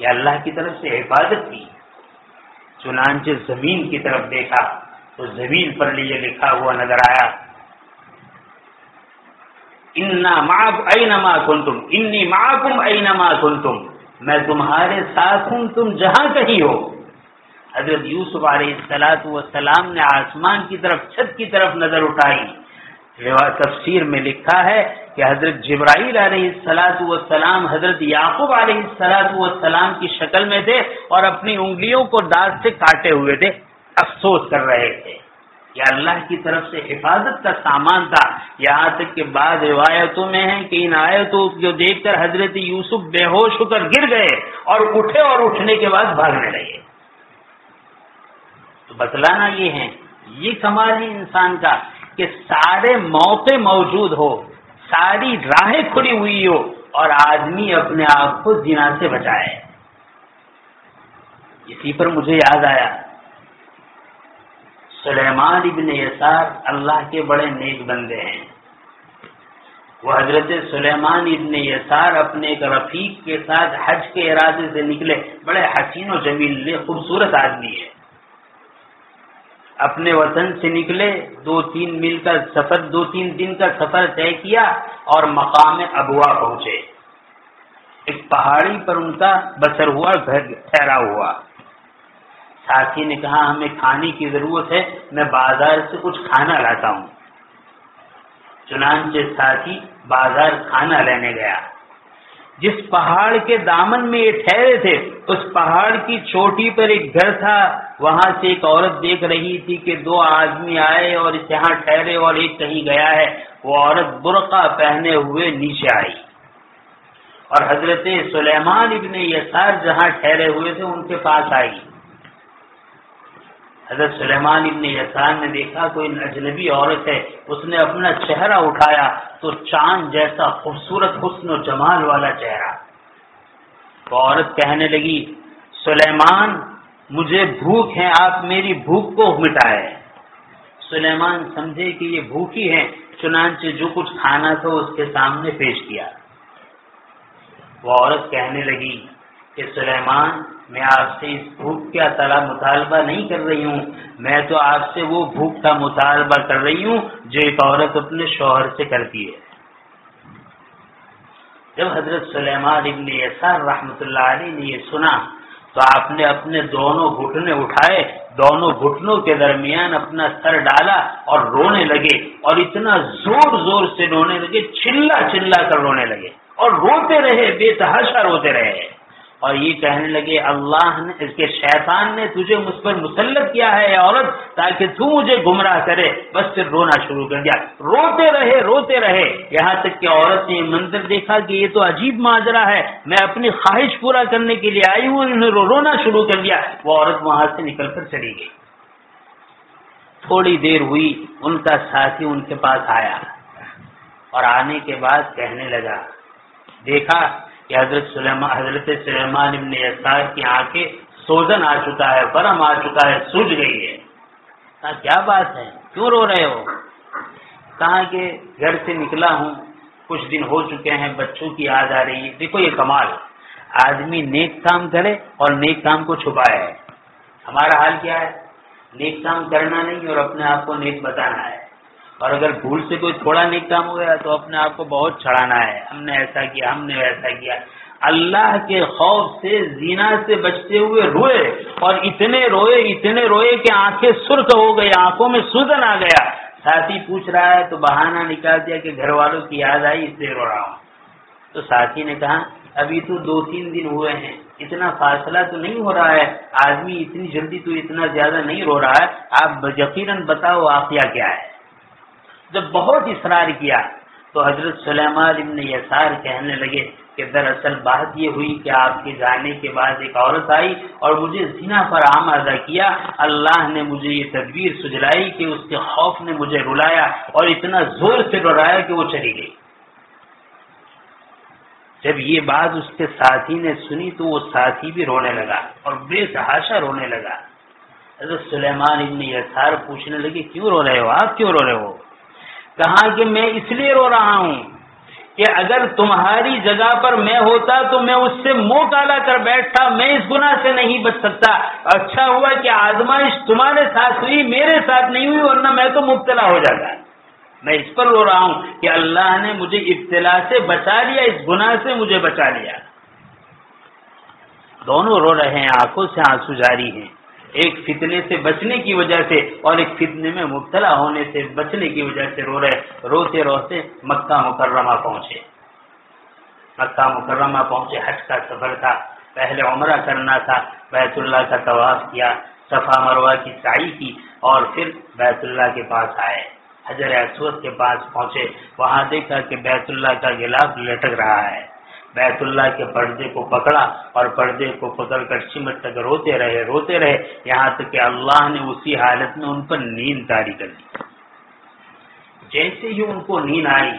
یہ اللہ کی طرف سے حفاظت کی۔ چنانچہ زمین کی طرف دیکھا تو زمین پر یہ لکھا ہوا نظر آیا انا معکم اینما کنتم انی معکم اینما کنتم، میں تمہارے ساتھ ہوں تم جہاں کہیں ہو۔ حضرت یوسف علیہ السلام نے آسمان کی طرف، چھت کی طرف نظر اٹھائی۔ تفسیر میں لکھا ہے کہ حضرت جبرائیل علیہ السلام حضرت یعقوب علیہ السلام کی شکل میں تھے اور اپنی انگلیوں کو دانت سے کاٹے ہوئے تھے، افسوس کر رہے تھے۔ یہ اللہ کی طرف سے حفاظت کا سامان تھا، یہاں تک کہ بعض روایتوں میں ہے کہ ان آیتوں کو دیکھ کر حضرت یوسف بے ہوش ہو کر گر گئے اور اٹھے اور اٹھنے کے بعد بھاگنے لگے۔ تو بتلانا یہ ہے، یہ کمال ہے انسان کا کہ سارے موقع موجود ہو، ساری راہیں کھلی ہوئی ہو اور آدمی اپنے آپ کو زنا سے بچائے۔ اسی پر مجھے یاد آیا سلیمان ابن یسار اللہ کے بڑے نیک بندے ہیں۔ وہ حضرت سلیمان ابن یسار اپنے ایک رفیق کے ساتھ حج کے ارادے سے نکلے، بڑے حسین و جمیل خوبصورت آدمی ہے۔ اپنے وطن سے نکلے، 2-3 دن کا سفر طے کیا اور مقام ابوا پہنچے۔ ایک پہاڑی پر ان کا بسر ہوا، گھر ٹھہرا ہوا۔ ساتھی نے کہا ہمیں کھانے کی ضرورت ہے، میں بازار سے کچھ کھانا لاتا ہوں۔ چنانچہ ساتھی بازار کھانا لینے گیا۔ جس پہاڑ کے دامن میں یہ ٹھہرے تھے اس پہاڑ کی چوٹی پر ایک گھر تھا، وہاں سے ایک عورت دیکھ رہی تھی کہ 2 آدمی آئے اور اس یہاں ٹھہرے اور ایک کہیں گیا ہے۔ وہ عورت برقع پہنے ہوئے نیچے آئی اور حضرت سلیمان ابن یسار جہاں ٹھہرے ہوئے تھے ان کے پاس آئی۔ حضرت سلیمان ابن یسار نے دیکھا کوئی اجنبی عورت ہے، اس نے اپنا چہرہ اٹھایا تو چاند جیسا خوبصورت حسن و جمال والا چہرہ۔ وہ عورت کہنے لگی سلیمان مجھے بھوک ہے، آپ میری بھوک کو مٹائے۔ سلیمان سمجھے کہ یہ بھوکی ہے، چنانچہ جو کچھ کھانا تھا اس کے سامنے پیش کیا۔ وہ عورت کہنے لگی کہ سلیمان میں آپ سے اس بھوک کا مطالبہ نہیں کر رہی ہوں، میں تو آپ سے وہ بھوک کا مطالبہ کر رہی ہوں جو ایک عورت اپنے شوہر سے کرتی ہے۔ جب حضرت سلیمان ابن یسار رحمۃ اللہ علیہ نے یہ سنا تو آپ نے اپنے دونوں گھٹنے اٹھائے، دونوں گھٹنوں کے درمیان اپنا سر ڈالا اور رونے لگے، اور اتنا زور زور سے رونے لگے، چلا چلا کر رونے لگے اور روتے رہے، بے تحاشا روتے رہے، اور یہ کہنے لگے اللہ نے، اس کے شیطان نے تجھے مجھ پر مسلط کیا ہے عورت تاکہ تو مجھے گمراہ کرے۔ بس پھر رونا شروع کر دیا، روتے رہے یہاں تک کہ عورت نے یہ منظر دیکھا کہ یہ تو عجیب ماجرا ہے، میں اپنی خواہش پورا کرنے کے لیے آئی ہوں، انہوں نے رونا شروع کر دیا۔ وہ عورت وہاں سے نکل کر چلی گئی۔ تھوڑی دیر ہوئی، ان کا ساتھی ان کے پاس آیا اور آنے کے بعد کہنے لگا دیکھا کہ حضرت سلیمان ابن یسار کی آنکھیں سوزن آ چکا ہے، برم آ چکا ہے، سوج گئی ہے۔ کہا کیا بات ہے، کیوں رو رہے ہو؟ کہا کہ گھر سے نکلا ہوں، کچھ دن ہو چکے ہیں، بچوں کی یاد آ رہی ہے۔ دیکھو یہ کمال، آدمی نیک کام کرے اور نیک کام کو چھپائے۔ ہمارا حال کیا ہے، نیک کام کرنا نہیں اور اپنے آپ کو نیک بتانا ہے، اور اگر بھول سے کوئی تھوڑا نیک کام ہو گیا تو اپنے آپ کو بہت چڑھانا ہے، ہم نے ایسا کیا، ہم نے ویسا کیا۔ اللہ کے خوف سے زنا سے بچتے ہوئے روئے، اور اتنے روئے کہ آنکھیں سرخ ہو گئی، آنکھوں میں سوزن آ گیا۔ ساتھی پوچھ رہا ہے تو بہانہ نکال دیا کہ گھر والوں کی یاد آئی اس لیے رو رہا ہوں۔ تو ساتھی نے کہا ابھی تو 2-3 دن ہوئے ہیں، اتنا فاصلہ تو نہیں ہو رہا ہے، آدمی اتنی جلدی تو اتنا زیادہ نہیں رو رہا ہے، آپ یقیناً بتاؤ واقعہ کیا ہے؟ جب بہت اصرار کیا تو حضرت سلیمان ابن یسار کہنے لگے کہ دراصل بات یہ ہوئی کہ آپ کے جانے کے بعد ایک عورت آئی اور مجھے زنا پر آمادہ کیا، اللہ نے مجھے یہ تدبیر سجلائی کہ اس کے خوف نے مجھے رلایا اور اتنا زور سے رلایا کہ وہ چلی گئی۔ جب یہ بات اس کے ساتھی نے سنی تو وہ ساتھی بھی رونے لگا اور بے تحاشا رونے لگا۔ حضرت سلیمان ابن یسار پوچھنے لگے کیوں رو رہے ہو، آپ کیوں رو رہے ہو؟ کہا کہ میں اس لیے رو رہا ہوں کہ اگر تمہاری جگہ پر میں ہوتا تو میں اس سے منہ کالا کر بیٹھتا، میں اس گناہ سے نہیں بچ سکتا۔ اچھا ہوا کہ آزمائش تمہارے ساتھ ہوئی، میرے ساتھ نہیں ہوئی، ورنہ میں تو مبتلا ہو جاتا۔ میں اس پر رو رہا ہوں کہ اللہ نے مجھے ابتلا سے بچا لیا، اس گناہ سے مجھے بچا لیا۔ دونوں رو رہے ہیں، آنکھوں سے آنسو جاری ہیں، ایک فتنے سے بچنے کی وجہ سے اور ایک فتنے میں مبتلا ہونے سے بچنے کی وجہ سے رو رہے۔ روتے روتے مکہ مکرمہ پہنچے۔ مکہ مکرمہ پہنچے، حج کا سفر تھا، پہلے عمرہ کرنا تھا، بیت اللہ کا طواف کیا، صفا مروہ کی سعی کی اور پھر بیت اللہ کے پاس آئے، حجر اسود کے پاس پہنچے، وہاں دیکھا کہ بیت اللہ کا غلاف لٹک رہا ہے، بیت اللہ کے پردے کو پکڑا اور پردے کو پکڑ کر سمٹ تک روتے رہے یہاں تک کہ اللہ نے اسی حالت میں ان پر نیند طاری کر دی۔ جیسے ہی ان کو نیند آئی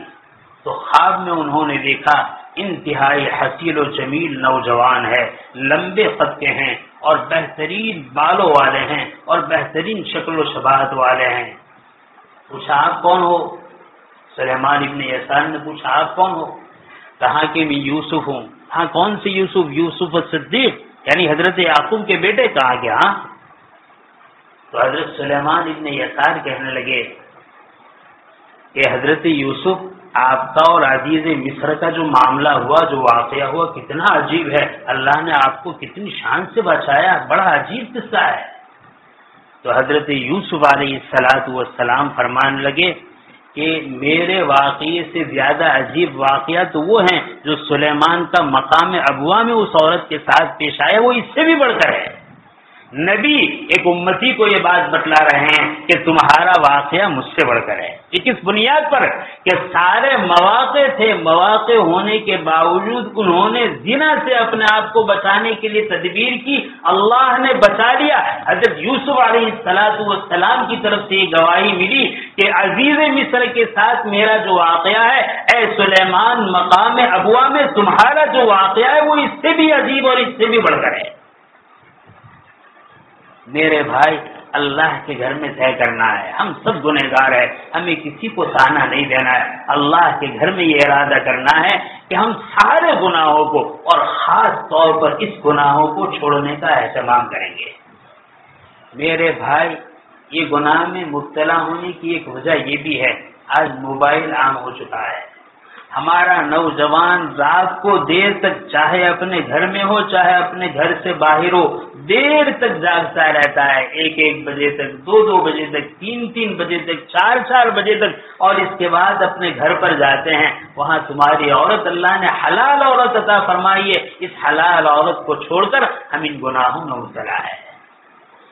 تو خواب میں انہوں نے دیکھا انتہائی حسین و جمیل نوجوان ہے، لمبے قد کے ہیں اور بہترین بالوں والے ہیں اور بہترین شکل و شباہت والے ہیں۔ پوچھا آپ کون ہو؟ سلیمان ابن یسار نے پوچھا آپ کون ہو؟ کہا کہ میں یوسف ہوں۔ ہاں کون سے یوسف؟ یوسف الصدیق یعنی حضرت یعقوب کے بیٹے۔ کہا کہ ہاں۔ تو حضرت سلیمان ابن یسار کہنے لگے کہ حضرت یوسف آپ کا اور عزیز مصر کا جو معاملہ ہوا، جو واقعہ ہوا، کتنا عجیب ہے، اللہ نے آپ کو کتنی شان سے بچایا، بڑا عجیب قصہ ہے۔ تو حضرت یوسف علیہ السلام فرمان لگے کہ میرے واقعے سے زیادہ عجیب واقعہ تو وہ ہیں جو سلیمان کا مقام ابوا میں اس عورت کے ساتھ پیش آیا، وہ اس سے بھی بڑھ کر ہے۔ نبی ایک امتی کو یہ بات بتلا رہے ہیں کہ تمہارا واقعہ مجھ سے بڑھ کر ہے۔ یہ کس بنیاد پر؟ کہ سارے مواقع تھے، مواقع ہونے کے باوجود انہوں نے زنا سے اپنے آپ کو بچانے کے لیے تدبیر کی، اللہ نے بچا لیا۔ حضرت یوسف علیہ السلام کی طرف سے یہ گواہی ملی کہ عزیز مصر کے ساتھ میرا جو واقعہ ہے، اے سلیمان مقام ابوا میں تمہارا جو واقعہ ہے وہ اس سے بھی عجیب اور اس سے بھی بڑھ کر ہے۔ میرے بھائی، اللہ کے گھر میں طے کرنا ہے، ہم سب گنہگار ہیں، ہمیں کسی کو تانا نہیں دینا ہے۔ اللہ کے گھر میں یہ ارادہ کرنا ہے کہ ہم سارے گناہوں کو اور خاص طور پر اس گناہوں کو چھوڑنے کا اہتمام کریں گے۔ میرے بھائی، یہ گناہ میں مبتلا ہونے کی ایک وجہ یہ بھی ہے، آج موبائل عام ہو چکا ہے۔ ہمارا نوجوان رات کو دیر تک، چاہے اپنے گھر میں ہو چاہے اپنے گھر سے باہر ہو، دیر تک جاگتا رہتا ہے، 1-1 بجے تک، 2-2 بجے تک، 3-3 بجے تک، 4-4 بجے تک، اور اس کے بعد اپنے گھر پر جاتے ہیں، وہاں تمہاری عورت، اللہ نے حلال عورت عطا فرمائی ہے، اس حلال عورت کو چھوڑ کر ہم ان گناہوں میں مبتلا ہے۔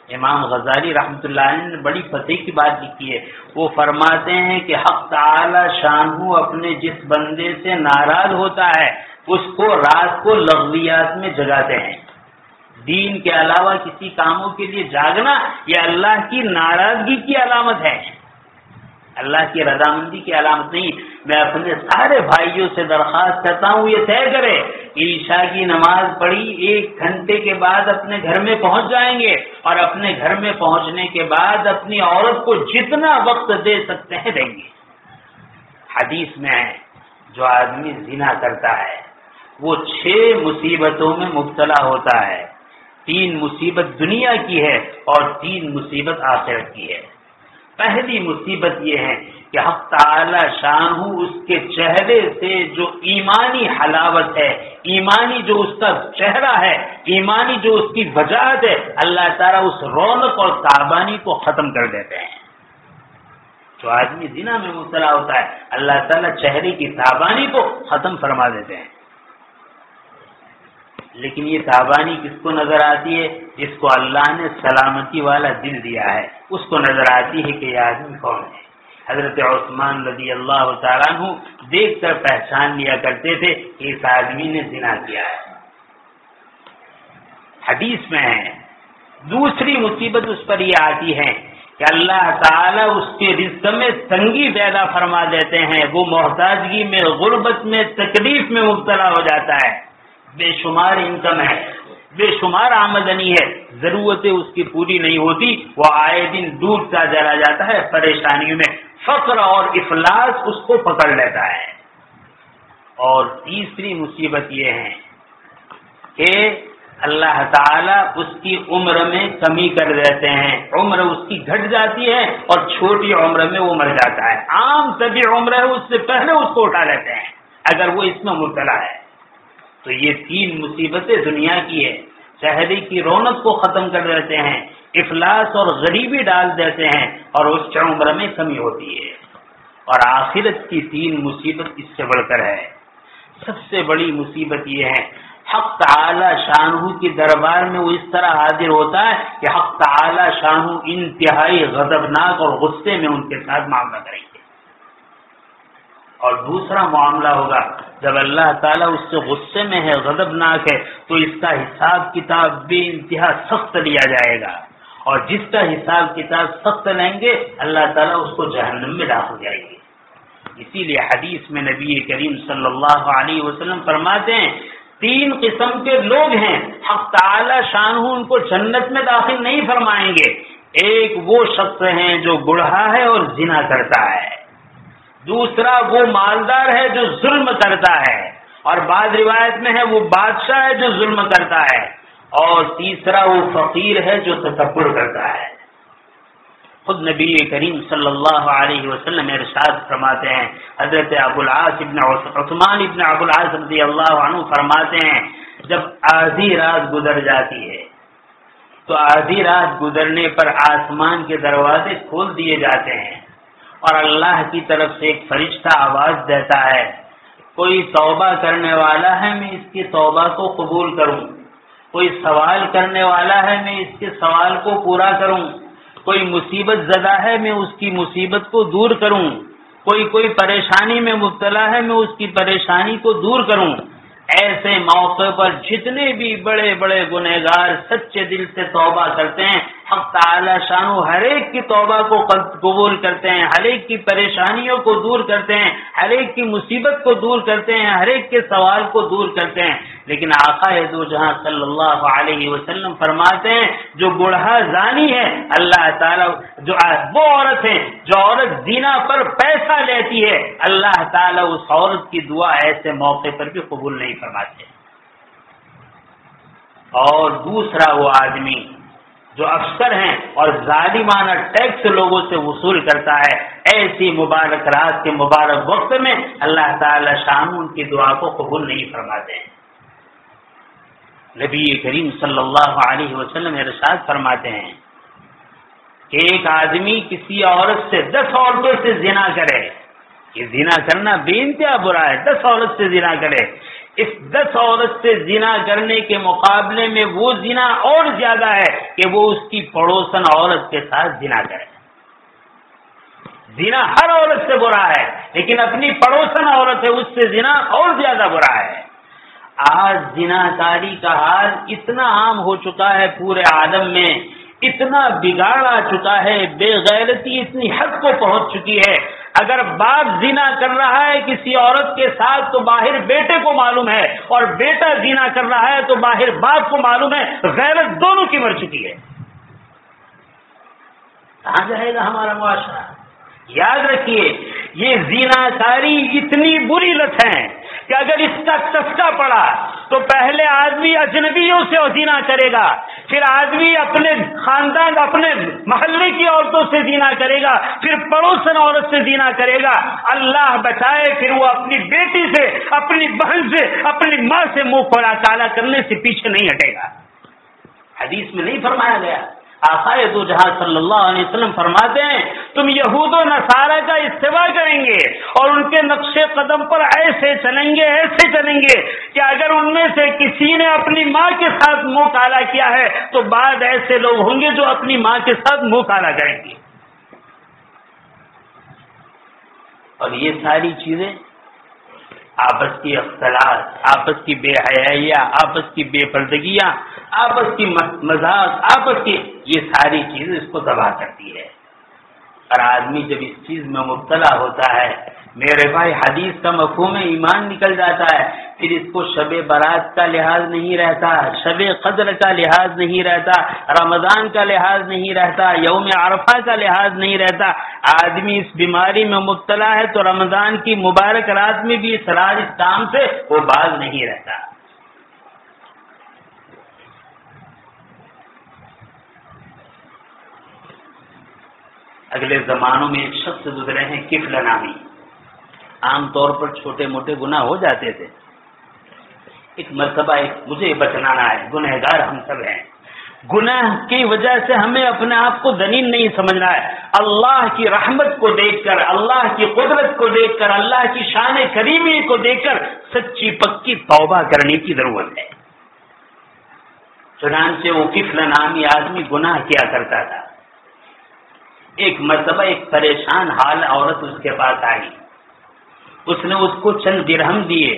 امام غزالی رحمۃ اللہ علیہ نے بڑی فتح کی بات لکھی ہے، وہ فرماتے ہیں کہ حق تعالی شانہ اپنے جس بندے سے ناراض ہوتا ہے اس کو رات کو لغویات میں جگاتے ہیں۔ دین کے علاوہ کسی کاموں کے لیے جاگنا یہ اللہ کی ناراضگی کی علامت ہے، اللہ کی رضامندی کی علامت نہیں۔ میں اپنے سارے بھائیوں سے درخواست کرتا ہوں یہ طے کرے، عشاء کی نماز پڑھی 1 گھنٹے کے بعد اپنے گھر میں پہنچ جائیں گے، اور اپنے گھر میں پہنچنے کے بعد اپنی عورت کو جتنا وقت دے سکتے ہیں دیں گے۔ حدیث میں ہے جو آدمی زنا کرتا ہے وہ 6 مصیبتوں میں مبتلا ہوتا ہے، 3 مصیبت دنیا کی ہے اور 3 مصیبت آخرت کی ہے۔ پہلی مصیبت یہ ہے کہ حق تعالی شانہ اس کے چہرے سے جو ایمانی حلاوت ہے، ایمانی جو اس کا چہرہ ہے، ایمانی جو اس کی وجاہت ہے، اللہ تعالیٰ اس رونق اور تابانی کو ختم کر دیتے ہیں۔ جو آدمی زنا میں مبتلا ہوتا ہے اللہ تعالیٰ چہرے کی تابانی کو ختم فرما دیتے ہیں۔ لیکن یہ تابانی کس کو نظر آتی ہے؟ جس کو اللہ نے سلامتی والا دل دیا ہے، اس کو نظر آتی ہے کہ یہ آدمی کون ہے۔ حضرت عثمان رضی اللہ تعالیٰ عنہ دیکھ کر پہچان لیا کرتے تھے کہ اس آدمی نے زنا کیا ہے۔ حدیث میں ہے دوسری مصیبت اس پر یہ آتی ہے کہ اللہ تعالیٰ اس کے رزق میں تنگی پیدا فرما دیتے ہیں، وہ محتاجگی میں، غربت میں، تکلیف میں مبتلا ہو جاتا ہے، بے شمار انکم ہے، بے شمار آمدنی ہے، ضرورتیں اس کی پوری نہیں ہوتی، وہ آئے دن ڈوبتا چلا جاتا ہے پریشانیوں میں، فقر اور افلاس اس کو پکڑ لیتا ہے۔ اور تیسری مصیبت یہ ہے کہ اللہ تعالیٰ اس کی عمر میں کمی کر دیتے ہیں، عمر اس کی گھٹ جاتی ہے اور چھوٹی عمر میں وہ مر جاتا ہے۔ عام طبی عمر ہے، اس سے پہلے اس کو اٹھا لیتے ہیں اگر وہ اس میں مبتلا ہے۔ تو یہ تین مصیبتیں دنیا کی ہے، چہرے کی رونق کو ختم کر دیتے ہیں، افلاس اور غریبی ڈال دیتے ہیں، اور اس کی عمر میں کمی ہوتی ہے۔ اور آخرت کی تین مصیبت اس سے بڑھ کر ہے۔ سب سے بڑی مصیبت یہ ہے حق تعالی شانہ کی دربار میں وہ اس طرح حاضر ہوتا ہے کہ حق تعالی شانہ انتہائی غضبناک اور غصے میں ان کے ساتھ معاملہ کریں گے۔ اور دوسرا معاملہ ہوگا جب اللہ تعالیٰ اس سے غصے میں ہے، غضبناک ہے، تو اس کا حساب کتاب بے انتہا سخت لیا جائے گا، اور جس کا حساب کتاب سخت لیں گے اللہ تعالیٰ اس کو جہنم میں ڈال جائے گی۔ اسی لیے حدیث میں نبی کریم صلی اللہ علیہ وسلم فرماتے ہیں تین قسم کے لوگ ہیں حق تعالی شانہ ان کو جنت میں داخل نہیں فرمائیں گے۔ ایک وہ شخص ہیں جو بوڑھا ہے اور زنا کرتا ہے، دوسرا وہ مالدار ہے جو ظلم کرتا ہے، اور بعض روایت میں ہے وہ بادشاہ ہے جو ظلم کرتا ہے، اور تیسرا وہ فقیر ہے جو تکبر کرتا ہے۔ خود نبی کریم صلی اللہ علیہ وسلم ارشاد فرماتے ہیں، حضرت ابو العاص ابن عثمان ابن ابو العاص رضی اللہ عنہ فرماتے ہیں جب آدھی رات گزر جاتی ہے تو آدھی رات گزرنے پر آسمان کے دروازے کھول دیے جاتے ہیں اور اللہ کی طرف سے ایک فرشتہ آواز دیتا ہے کوئی توبہ کرنے والا ہے میں اس کی توبہ کو قبول کروں، کوئی سوال کرنے والا ہے میں اس کے سوال کو پورا کروں، کوئی مصیبت زدہ ہے میں اس کی مصیبت کو دور کروں، کوئی پریشانی میں مبتلا ہے میں اس کی پریشانی کو دور کروں۔ ایسے موقع پر جتنے بھی بڑے بڑے گنہگار سچے دل سے توبہ کرتے ہیں حق تعالی شانہ ہر ایک کی توبہ کو قبول کرتے ہیں، ہر ایک کی پریشانیوں کو دور کرتے ہیں، ہر ایک کی مصیبت کو دور کرتے ہیں، ہر ایک کے سوال کو دور کرتے ہیں۔ لیکن آقا دو جہاں صلی اللہ علیہ وسلم فرماتے ہیں جو بوڑھا زانی ہے اللہ تعالیٰ جو وہ عورت ہے جو عورت زنا پر پیسہ لیتی ہے اللہ تعالیٰ اس عورت کی دعا ایسے موقع پر بھی قبول نہیں فرماتے۔ اور دوسرا وہ آدمی جو افسر ہیں اور ظالمانہ ٹیکس لوگوں سے وصول کرتا ہے، ایسی مبارک رات کے مبارک وقت میں اللہ تعالی شان ان کی دعا کو قبول نہیں فرماتے ہیں۔ نبی کریم صلی اللہ علیہ وسلم ارشاد فرماتے ہیں کہ ایک آدمی کسی عورت سے 10 عورتوں سے زنا کرے، یہ زنا کرنا بے انتہا برا ہے، 10 عورت سے زنا کرے، اس 10 عورت سے زنا کرنے کے مقابلے میں وہ زنا اور زیادہ ہے کہ وہ اس کی پڑوسن عورت کے ساتھ زنا کرے۔ زنا ہر عورت سے برا ہے لیکن اپنی پڑوسن عورت ہے اس سے زنا اور زیادہ برا ہے۔ آج زنا کاری کا حال اتنا عام ہو چکا ہے پورے عالم میں، اتنا بگاڑ آ چکا ہے، بے غیرتی اتنی حد کو پہنچ چکی ہے، اگر باپ زنا کر رہا ہے کسی عورت کے ساتھ تو باہر بیٹے کو معلوم ہے، اور بیٹا زنا کر رہا ہے تو باہر باپ کو معلوم ہے، غیرت دونوں کی مر چکی ہے۔ کہاں جائے گا ہمارا معاشرہ؟ یاد رکھیے یہ زنا کاری اتنی بری لت ہے کہ اگر اس کا چسکا پڑا تو پہلے آدمی اجنبیوں سے زنا کرے گا، پھر آدمی اپنے خاندان اپنے محلے کی عورتوں سے زنا کرے گا، پھر پڑوسن عورت سے زنا کرے گا، اللہ بچائے پھر وہ اپنی بیٹی سے، اپنی بہن سے، اپنی ماں سے منہ کالا کرنے سے پیچھے نہیں ہٹے گا۔ حدیث میں نہیں فرمایا گیا آقائے دو جہاں صلی اللہ علیہ وسلم فرماتے ہیں تم یہود و نصارہ کا اتباع کریں گے اور ان کے نقش قدم پر ایسے چلیں گے کہ اگر ان میں سے کسی نے اپنی ماں کے ساتھ منہ کالا کیا ہے تو بعد ایسے لوگ ہوں گے جو اپنی ماں کے ساتھ منہ کالا کریں گے. اور یہ ساری چیزیں آپس کی اختلاط، آپس کی بے حیائیاں، آپس کی بے پردگیاں، آپس کی مذاق، آپس کی یہ ساری چیزیں اس کو تباہ کرتی ہے. اور آدمی جب اس چیز میں مبتلا ہوتا ہے میرے بھائی حدیث کا مفہوم ایمان نکل جاتا ہے. پھر اس کو شب برات کا لحاظ نہیں رہتا، شب قدر کا لحاظ نہیں رہتا، رمضان کا لحاظ نہیں رہتا، یوم عرفہ کا لحاظ نہیں رہتا. آدمی اس بیماری میں مبتلا ہے تو رمضان کی مبارک رات میں بھی اس کام سے وہ باز نہیں رہتا. اگلے زمانوں میں ایک شخص گزرے ہیں کفل نامی. عام طور پر چھوٹے موٹے گناہ ہو جاتے تھے. ایک مرتبہ مجھے بچنانا ہے، گنہگار ہم سب ہیں. گناہ کی وجہ سے ہمیں اپنے آپ کو دلیل نہیں سمجھنا ہے. اللہ کی رحمت کو دیکھ کر، اللہ کی قدرت کو دیکھ کر، اللہ کی شان کریمی کو دیکھ کر سچی پکی توبہ کرنے کی ضرورت ہے. چنانچہ وہ کفل نامی آدمی گناہ کیا کرتا تھا. ایک مرتبہ ایک پریشان حال عورت اس کے پاس آئی. اس نے اس کو چند درہم دیے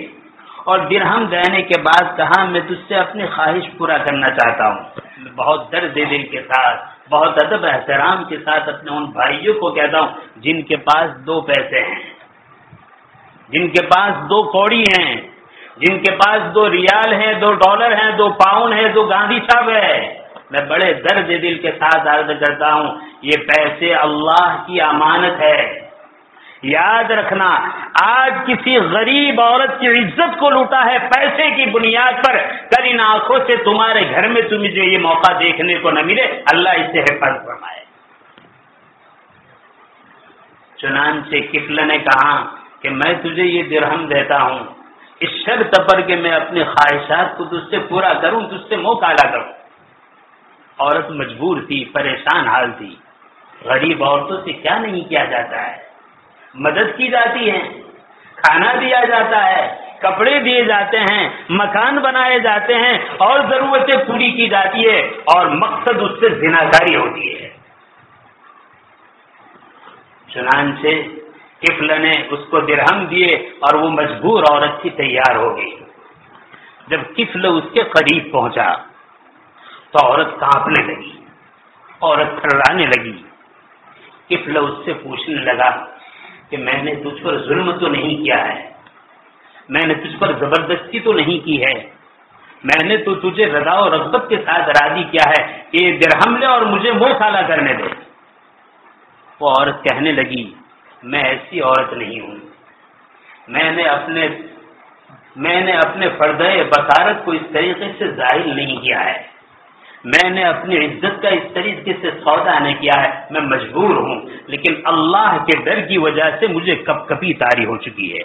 اور درہم دینے کے بعد کہا میں تجھ سے اپنی خواہش پورا کرنا چاہتا ہوں. میں بہت درد دل کے ساتھ، بہت ادب احترام کے ساتھ اپنے ان بھائیوں کو کہتا ہوں جن کے پاس 2 پیسے ہیں، جن کے پاس 2 کوڑی ہیں، جن کے پاس 2 ریال ہیں، 2 ڈالر ہیں، 2 پاؤنڈ ہیں، 2 گاندھی صاحب ہے. میں بڑے درد دل کے ساتھ عرض کرتا ہوں یہ پیسے اللہ کی امانت ہے. یاد رکھنا آج کسی غریب عورت کی عزت کو لوٹا ہے پیسے کی بنیاد پر، کل ان آنکھوں سے تمہارے گھر میں تمہیں جو یہ موقع دیکھنے کو نہ ملے اللہ اس سے حفاظت فرمائے. چنانچہ کفل نے کہا کہ میں تجھے یہ درہم دیتا ہوں اس شرط پر کہ میں اپنی خواہشات کو تجھ سے پورا کروں، تجھ سے منہ کالا کروں. عورت مجبور تھی، پریشان حال تھی. غریب عورتوں سے کیا نہیں کیا جاتا ہے، مدد کی جاتی ہے، کھانا دیا جاتا ہے، کپڑے دیے جاتے ہیں، مکان بنائے جاتے ہیں اور ضرورتیں پوری کی جاتی ہے اور مقصد اس سے زناکاری ہوتی ہے. چنانچہ کفل نے اس کو درہم دیے اور وہ مجبور عورت کی تیار ہو گئی. جب کفل اس کے قریب پہنچا تو عورت کانپنے لگی، عورت تھررانے لگی. کفل اس سے پوچھنے لگا کہ میں نے تجھ پر ظلم تو نہیں کیا ہے، میں نے تجھ پر زبردستی تو نہیں کی ہے، میں نے تو تجھے رضا و رغبت کے ساتھ راضی کیا ہے کہ یہ درہم لے اور مجھے منہ کالا کرنے دے. وہ عورت کہنے لگی میں ایسی عورت نہیں ہوں، میں نے اپنے پردہ بصارت کو اس طریقے سے ظاہر نہیں کیا ہے، میں نے اپنی عزت کا اس طریقے سے سودا نہیں کیا ہے، میں مجبور ہوں، لیکن اللہ کے ڈر کی وجہ سے مجھے کپ کپی طاری ہو چکی ہے.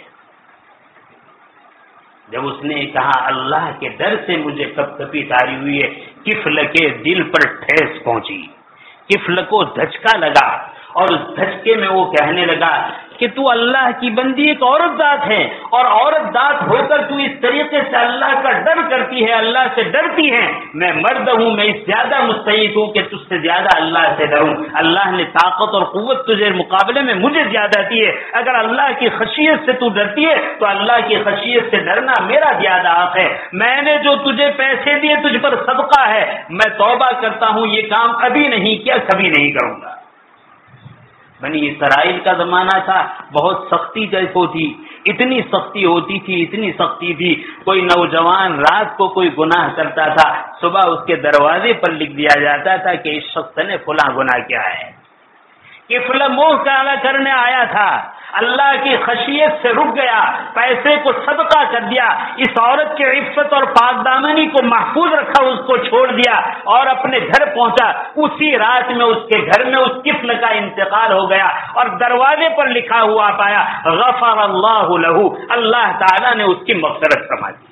جب اس نے کہا اللہ کے ڈر سے مجھے کپ کپی طاری ہوئی ہے، کفل کے دل پر ٹھیس پہنچی، کفل کو دھچکا لگا اور اس دھچکے میں وہ کہنے لگا کہ تو اللہ کی بندی ایک عورت ذات ہے اور عورت ذات ہو کر تو اس طریقے سے اللہ کا ڈر کرتی ہے، اللہ سے ڈرتی ہے. میں مرد ہوں، میں اس زیادہ مستحق ہوں کہ تجھ سے زیادہ اللہ سے ڈروں. اللہ نے طاقت اور قوت تجھے مقابلے میں مجھے زیادہ دی ہے. اگر اللہ کی خشیت سے تو ڈرتی ہے تو اللہ کی خشیت سے ڈرنا میرا زیادہ حق ہے. میں نے جو تجھے پیسے دیے تجھ پر صدقہ ہے، میں توبہ کرتا ہوں یہ کام ابھی نہیں کیا، کبھی نہیں کروں گا. بنی اسرائیل کا زمانہ تھا، بہت سختی ہوتی، اتنی سختی ہوتی تھی، اتنی سختی تھی. کوئی نوجوان رات کو کوئی گناہ کرتا تھا، صبح اس کے دروازے پر لکھ دیا جاتا تھا کہ اس شخص نے فلاں گناہ کیا ہے. کفل منہ کالا کرنے آیا تھا، اللہ کی خشیت سے رک گیا، پیسے کو صدقہ کر دیا، اس عورت کے عفت اور پاک دامنی کو محفوظ رکھا، اس کو چھوڑ دیا اور اپنے گھر پہنچا. اسی رات میں اس کے گھر میں اس کفل کا انتقال ہو گیا اور دروازے پر لکھا ہوا پایا غفر اللہ لہ، اللہ تعالیٰ نے اس کی مغفرت فرما دی.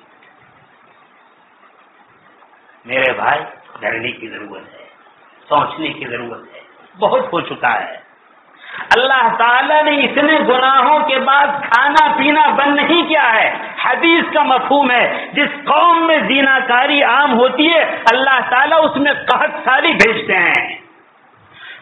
میرے بھائی ڈرنے کی ضرورت ہے. سوچنے کی ضرورت ہے، بہت ہو چکا ہے۔ اللہ تعالیٰ نے اتنے گناہوں کے بعد کھانا پینا بند نہیں کیا ہے۔ حدیث کا مفہوم ہے جس قوم میں زیناکاری عام ہوتی ہے اللہ تعالیٰ اس میں قحط ساری بھیجتے ہیں۔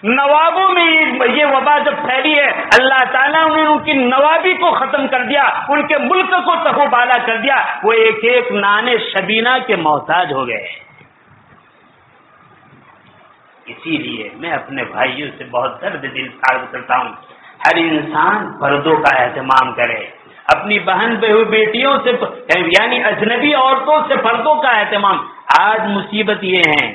نوابوں میں یہ وبا جب پھیلی ہے اللہ تعالیٰ نے ان کی نوابی کو ختم کر دیا، ان کے ملک کو تہو بالا کر دیا، وہ ایک ایک نانے شبینہ کے محتاج ہو گئے۔ اسی لیے میں اپنے بھائیوں سے بہت درد دل عرض کرتا ہوں، ہر انسان پردوں کا اہتمام کرے، اپنی بہن بہو بیٹیوں سے یعنی اجنبی عورتوں سے پردوں کا اہتمام۔ آج مصیبت یہ ہے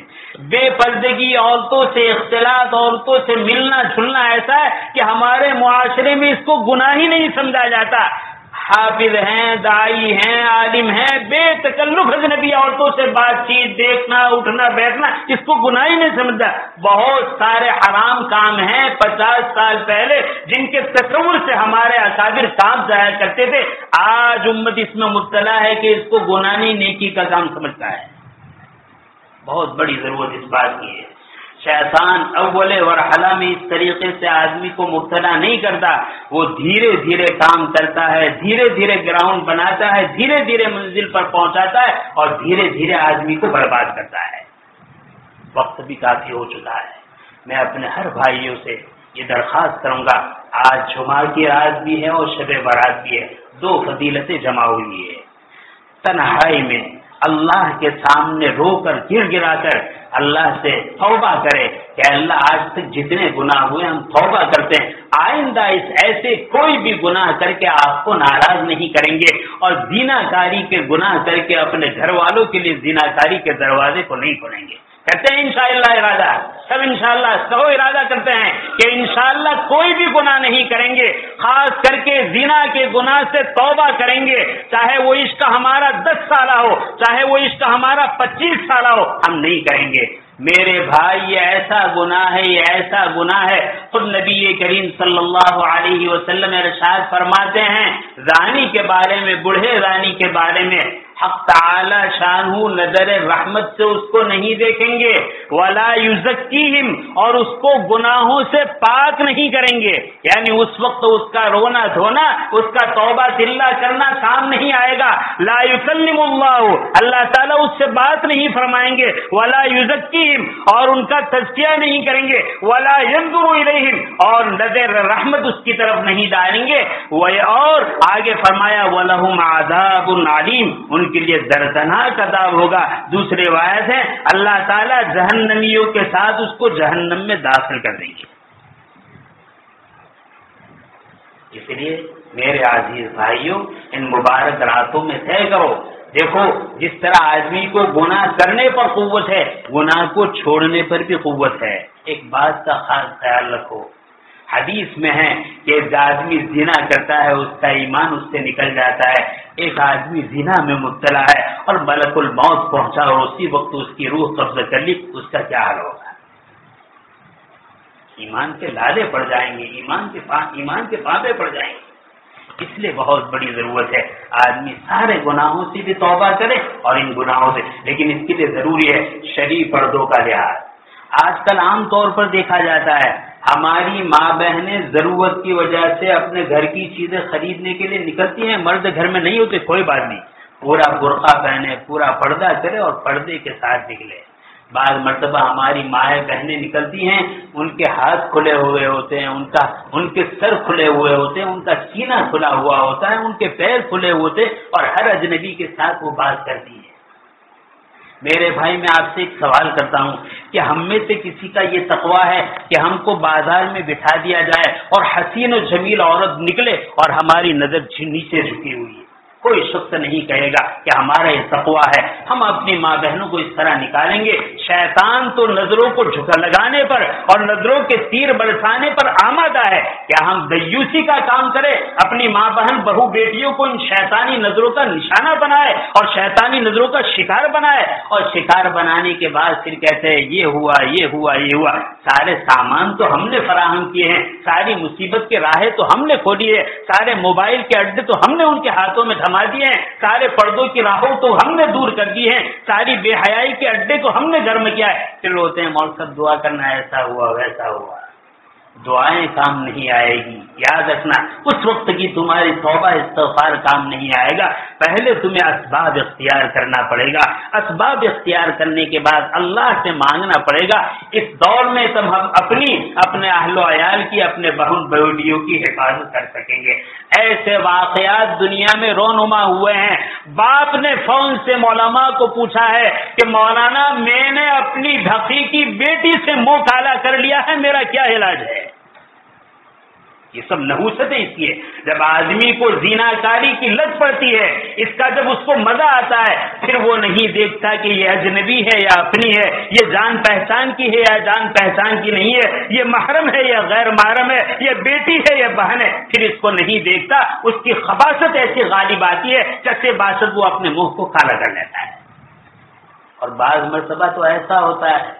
بے پردگی، عورتوں سے اختلاط، عورتوں سے ملنا جلنا ایسا ہے کہ ہمارے معاشرے میں اس کو گناہ ہی نہیں سمجھا جاتا۔ حافظ ہیں، داعی ہیں، عالم ہیں، بے تکلف اجنبی عورتوں سے بات چیت، دیکھنا اٹھنا بیٹھنا اس کو گناہ ہی نہیں سمجھتا۔ بہت سارے حرام کام ہیں 50 سال پہلے جن کے تصور سے ہمارے اکابر کام ظاہر کرتے تھے، آج امت اس میں مبتلا ہے کہ اس کو گناہ نہیں نیکی کا کام سمجھتا ہے۔ بہت بڑی ضرورت اس بات کی ہے۔ شیطان اول مرحلہ میں اس طریقے سے آدمی کو مبتلا نہیں کرتا، وہ دھیرے دھیرے کام کرتا ہے، دھیرے دھیرے گراؤنڈ بناتا ہے، دھیرے دھیرے منزل پر پہنچاتا ہے اور دھیرے دھیرے آدمی کو برباد کرتا ہے۔ وقت بھی کافی ہو چکا ہے، میں اپنے ہر بھائیوں سے یہ درخواست کروں گا، آج جمعہ کی رات بھی ہے اور شب برات بھی ہے، دو فضیلتیں جمع ہوئی ہے۔ تنہائی میں اللہ کے سامنے رو کر گر گرا کر اللہ سے توبہ کرے کہ اللہ آج تک جتنے گناہ ہوئے ہم توبہ کرتے ہیں، آئندہ اس ایسے کوئی بھی گناہ کر کے آپ کو ناراض نہیں کریں گے، اور زیناکاری کے گناہ کر کے اپنے گھر والوں کے لیے زیناکاری کے دروازے کو نہیں کھولیں گے۔ کہتے ہیں انشاءاللہ ارادہ، سب انشاءاللہ سب ارادہ کرتے ہیں کہ انشاءاللہ کوئی بھی گناہ نہیں کریں گے، خاص کر کے زنا کے گناہ سے توبہ کریں گے، چاہے وہ عشق ہمارا 10 سالہ ہو، چاہے وہ عشق ہمارا 25 سالہ ہو، ہم نہیں کریں گے۔ میرے بھائی یہ ایسا گناہ ہے، یہ ایسا گناہ ہے، خود نبی کریم صلی اللہ علیہ وسلم ارشاد فرماتے ہیں زانی کے بارے میں، بوڑھے زانی کے بارے میں، حق تعالی شانہ نظر رحمت سے اس کو نہیں دیکھیں گے، ولا یزکیہم، اور اس کو گناہوں سے پاک نہیں کریں گے، یعنی اس وقت اس کا رونا دھونا، اس کا توبہ تلہ کرنا کام نہیں آئے گا۔ لا یکلم اللہ، اللہ تعالیٰ اس سے بات نہیں فرمائیں گے، ولا یزکیہم، اور ان کا تزکیہ نہیں کریں گے، ولا ینظر الیہم، اور نظر رحمت اس کی طرف نہیں ڈالیں گے، اور آگے فرمایا وَلَهُمْ عَذَابٌ عَلِيمٌ، ان کے لیے دردناک عذاب ہوگا۔ دوسرے روایت ہے اللہ تعالیٰ جہنمیوں کے ساتھ اس کو جہنم میں داخل کر دیں گے۔ اس لیے میرے عزیز بھائیوں، ان مبارک راتوں میں طے کرو۔ دیکھو جس طرح آدمی کو گناہ کرنے پر قوت ہے، گناہ کو چھوڑنے پر بھی قوت ہے۔ ایک بات کا خاص خیال رکھو، حدیث میں ہے کہ ایک آدمی زنا کرتا ہے اس کا ایمان اس سے نکل جاتا ہے، ایک آدمی زنا میں مبتلا ہے اور ملک الموت پہنچا اور اسی وقت اس کی روح قبضہ کر لی، اس کا کیا حال ہوگا؟ ایمان کے لالے پڑ جائیں گے، ایمان کے پاپے پڑ جائیں گے۔ اس لیے بہت بڑی ضرورت ہے آدمی سارے گناہوں سے بھی توبہ کرے اور ان گناہوں سے، لیکن اس کے لیے ضروری ہے شرعی پردوں کا لحاظ۔ آج کل عام طور پر دیکھا جاتا ہے ہماری ماں بہنیں ضرورت کی وجہ سے اپنے گھر کی چیزیں خریدنے کے لیے نکلتی ہیں، مرد گھر میں نہیں ہوتے، کوئی بات نہیں، پورا برقع پہنے، پورا پردہ کرے اور پردے کے ساتھ نکلے۔ بعض مرتبہ ہماری مائیں بہنیں نکلتی ہیں، ان کے ہاتھ کھلے ہوئے ہوتے ہیں، ان کے سر کھلے ہوئے ہوتے ہیں، ان کا سینہ کھلا ہوا ہوتا ہے، ان کے پیر کھلے ہوتے اور ہر اجنبی کے ساتھ وہ بات کرتی ہے۔ میرے بھائی میں آپ سے ایک سوال کرتا ہوں کہ ہم میں سے کسی کا یہ تقویٰ ہے کہ ہم کو بازار میں بٹھا دیا جائے اور حسین و جمیل عورت نکلے اور ہماری نظر نیچے جھکی ہوئی ہے؟ کوئی شخص نہیں کہے گا کہ ہمارا یہ تقویٰ ہے، ہم اپنی ماں بہنوں کو اس طرح نکالیں گے۔ شیطان تو نظروں کو جھکا لگانے پر اور نظروں کے تیر برسانے پر آمادہ ہے، کیا ہم دیوسی کا کام کریں، اپنی ماں بہن بہو بیٹیوں کو ان شیطانی نظروں کا نشانہ بنائے اور شیطانی نظروں کا شکار بنائے، اور شکار بنانے کے بعد پھر کہتے ہیں یہ ہوا یہ ہوا یہ ہوا؟ سارے سامان تو ہم نے فراہم کیے ہیں، ساری مصیبت کے راہیں تو ہم نے کھولی ہے، سارے موبائل کے اڈے تو ہم نے ان کے ہاتھوں میں تھما دیے ہیں، سارے پردوں کی راہوں تو ہم نے دور کر دی ہیں، ساری بے حیائی کے اڈے تو ہم نے گرم کیا ہے۔ پھر ہوتے ہیں مول صاحب دعا کرنا، ایسا ہوا ویسا ہوا۔ دعائیں کام نہیں آئے گی، یاد رکھنا اس وقت کی تمہاری توبہ استغفار کام نہیں آئے گا، پہلے تمہیں اسباب اختیار کرنا پڑے گا، اسباب اختیار کرنے کے بعد اللہ سے مانگنا پڑے گا۔ اس دور میں تم ہم اپنے اہل و عیال کی، اپنے بہن بیٹیوں کی حفاظت کر سکیں گے۔ ایسے واقعات دنیا میں رونما ہوئے ہیں۔ باپ نے فون سے علماء کو پوچھا ہے کہ مولانا میں نے اپنی حقیقی بیٹی سے منہ کالا کر لیا ہے، میرا کیا علاج ہے؟ یہ سب نحوست ہے اس لیے جب آدمی کو زیناکاری کی لت پڑتی ہے، اس کا جب اس کو مزہ آتا ہے، پھر وہ نہیں دیکھتا کہ یہ اجنبی ہے یا اپنی ہے، یہ جان پہچان کی ہے یا جان پہچان کی نہیں ہے، یہ محرم ہے یا غیر محرم ہے، یہ بیٹی ہے یا بہن ہے، پھر اس کو نہیں دیکھتا، اس کی خباثت ایسی غالب آتی ہے چچے باسط وہ اپنے منہ کو کالا کر لیتا ہے۔ اور بعض مرتبہ تو ایسا ہوتا ہے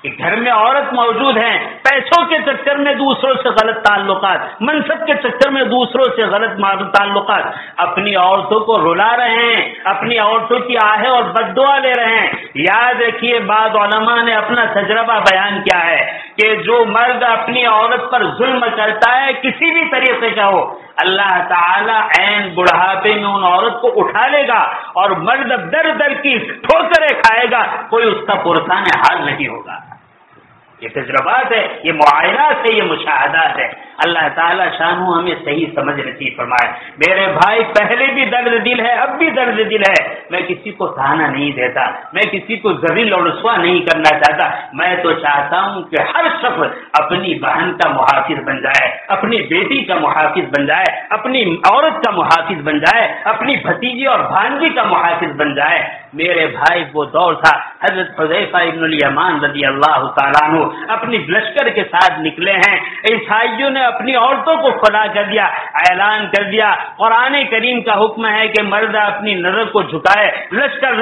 کہ گھر میں عورت موجود ہیں، پیسوں کے چکر میں دوسروں سے غلط تعلقات، منصب کے چکر میں دوسروں سے غلط تعلقات، اپنی عورتوں کو رلا رہے ہیں، اپنی عورتوں کی آہیں اور بددعا لے رہے ہیں۔ یاد رکھیے بعض علماء نے اپنا تجربہ بیان کیا ہے کہ جو مرد اپنی عورت پر ظلم کرتا ہے کسی بھی طریقے کا ہو، اللہ تعالیٰ عین بڑھاپے میں ان عورت کو اٹھا لے گا اور مرد در در کی ٹھوکریں کھائے گا، کوئی اس کا پرسان حال نہیں ہوگا۔ یہ تجربات ہے، یہ معائنات ہے، یہ مشاہدات ہے۔ اللہ تعالیٰ شانہ ہمیں صحیح سمجھ نصیب فرمائے۔ میرے بھائی پہلے بھی درد دل ہے، اب بھی درد دل ہے۔ میں کسی کو تانا نہیں دیتا، میں کسی کو ذلیل اور رسوا نہیں کرنا چاہتا، میں تو چاہتا ہوں کہ ہر شخص اپنی بہن کا محافظ بن جائے، اپنی بیٹی کا محافظ بن جائے، اپنی عورت کا محافظ بن جائے، اپنی بھتیجی اور بھانجی کا محافظ بن جائے۔ میرے بھائی وہ دور تھا، حضرت حذیفہ ابن الیمان رضی اللہ تعالیٰ عنہ اپنی لشکر کے ساتھ نکلے ہیں، عیسائیوں نے اپنی عورتوں کو خلا کر دیا، اعلان کر دیا، قرآن کریم کا حکم ہے کہ مرد اپنی نظر کو جھکائے، لشکر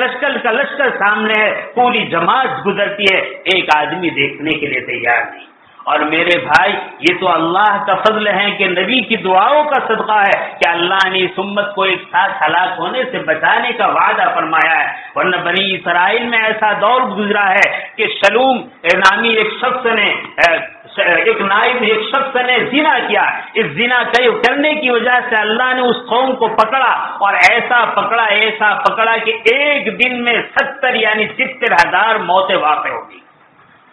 کا لشکر سامنے ہے، پوری جماعت گزرتی ہے، ایک آدمی دیکھنے کے لیے تیار نہیں۔ اور میرے بھائی یہ تو اللہ کا فضل ہے کہ نبی کی دعاؤں کا صدقہ ہے کہ اللہ نے اس امت کو ایک ساتھ ہلاک ہونے سے بچانے کا وعدہ فرمایا ہے، ورنہ بنی اسرائیل میں ایسا دور گزرا ہے کہ شلوم نامی ایک شخص نے زنا کیا، اس زنا کرنے کی وجہ سے اللہ نے اس قوم کو پکڑا اور ایسا پکڑا کہ ایک دن میں 70,000 موتیں واقع ہو گئی۔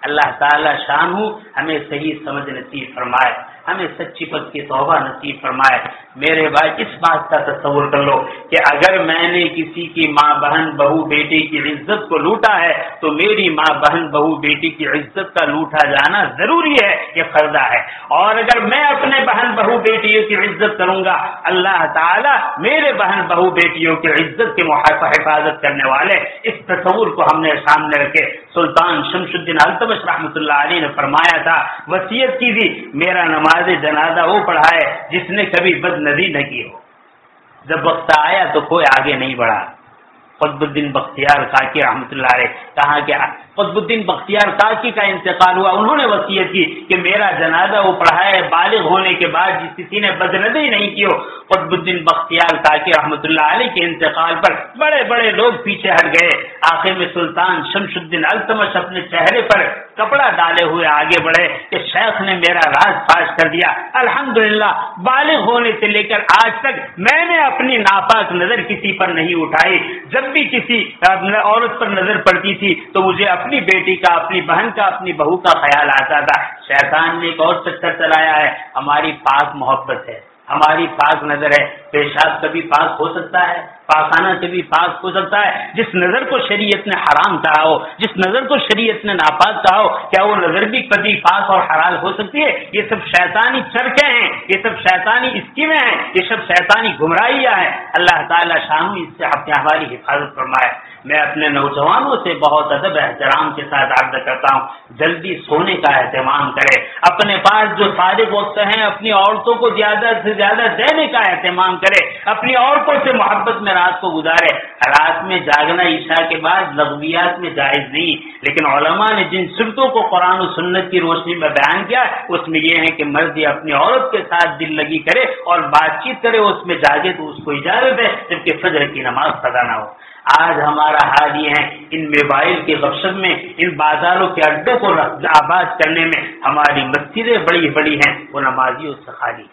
اللہ تعالی شانہ ہمیں صحیح سمجھ نصیب فرمائے، ہمیں سچی پکی توبہ نصیب فرمائے۔ میرے بھائی اس بات کا تصور کر لو کہ اگر میں نے کسی کی ماں بہن بہو بیٹی کی عزت کو لوٹا ہے تو میری ماں بہن بہو بیٹی کی عزت کا لوٹا جانا ضروری ہے، یہ فرض ہے۔ اور اگر میں اپنے بہن بہو بیٹیوں کی عزت کروں گا، اللہ تعالیٰ میرے بہن بہو بیٹیوں کی عزت کے حفاظت کرنے والے۔ اس تصور کو ہم نے سامنے رکھے۔ سلطان شمس الدین التمش رحمۃ اللہ علیہ نے فرمایا تھا، وصیت کی تھی، میرا نماز جنازہ وہ پڑھائے جس نے کبھی بدنظری نہ کی ہو۔ جب وقت آیا تو کوئی آگے نہیں بڑھا۔ قطب الدین بختیار کاکی رحمۃ اللہ علیہ، کہا کہ قطب الدین بختیار کاکی کا انتقال ہوا، انہوں نے وصیت کی کہ میرا جنازہ وہ پڑھائے بالغ ہونے کے بعد جس کسی نے بدنظری نہیں کی ہو۔ قطب الدین بختیار کاکی رحمۃ اللہ علیہ کے انتقال پر بڑے بڑے لوگ پیچھے ہٹ گئے۔ آخر میں سلطان شمس الدین التمش اپنے چہرے پر کپڑا ڈالے ہوئے آگے بڑھے کہ شیخ نے میرا راز فاش کر دیا، الحمدللہ بالغ ہونے سے لے کر آج تک میں نے اپنی ناپاک نظر کسی پر نہیں اٹھائی۔ جب بھی کسی عورت پر نظر پڑتی تھی تو مجھے اپنی بیٹی کا، اپنی بہن کا، اپنی بہو کا خیال آتا تھا۔ شیطان نے ایک اور چکر چلایا ہے، ہماری پاک محبت ہے، ہماری پاک نظر ہے، پیشاب کبھی پاک ہو سکتا ہے، پاخانہ کبھی پاک ہو سکتا ہے؟ جس نظر کو شریعت نے حرام کہا ہو، جس نظر کو شریعت نے ناپاک کہا ہو، کیا وہ نظر بھی کبھی پاک اور حلال ہو سکتی ہے؟ یہ سب شیطانی چرچے ہیں، یہ سب شیطانی اسکیمیں ہیں، یہ سب شیطانی گمراہیاں ہیں۔ اللہ تعالیٰ شان اس سے ہماری حفاظت فرمائے۔ میں اپنے نوجوانوں سے بہت ادب احترام کے ساتھ عرض کرتا ہوں، جلدی سونے کا اہتمام کرے، اپنے پاس جو فارغ وقت ہیں اپنی عورتوں کو زیادہ سے زیادہ دینے کا اہتمام کرے، اپنی عورتوں سے محبت میں رات کو گزارے۔ رات میں جاگنا عشاء کے بعد لغویات میں جائز نہیں، لیکن علماء نے جن صفتوں کو قرآن و سنت کی روشنی میں بیان کیا اس میں یہ ہے کہ مرد اپنی عورت کے ساتھ دل لگی کرے اور بات چیت کرے، اس میں جاگے تو اس کو اجازت ہے جبکہ فجر کی نماز قضا نہ ہو۔ آج ہمارا حال یہ ہے، ان موبائل کے غفلت میں، ان بازاروں کے اڈوں کو آباد کرنے میں ہماری مسجدیں بڑی بڑی ہیں، وہ نمازیوں سے خالی۔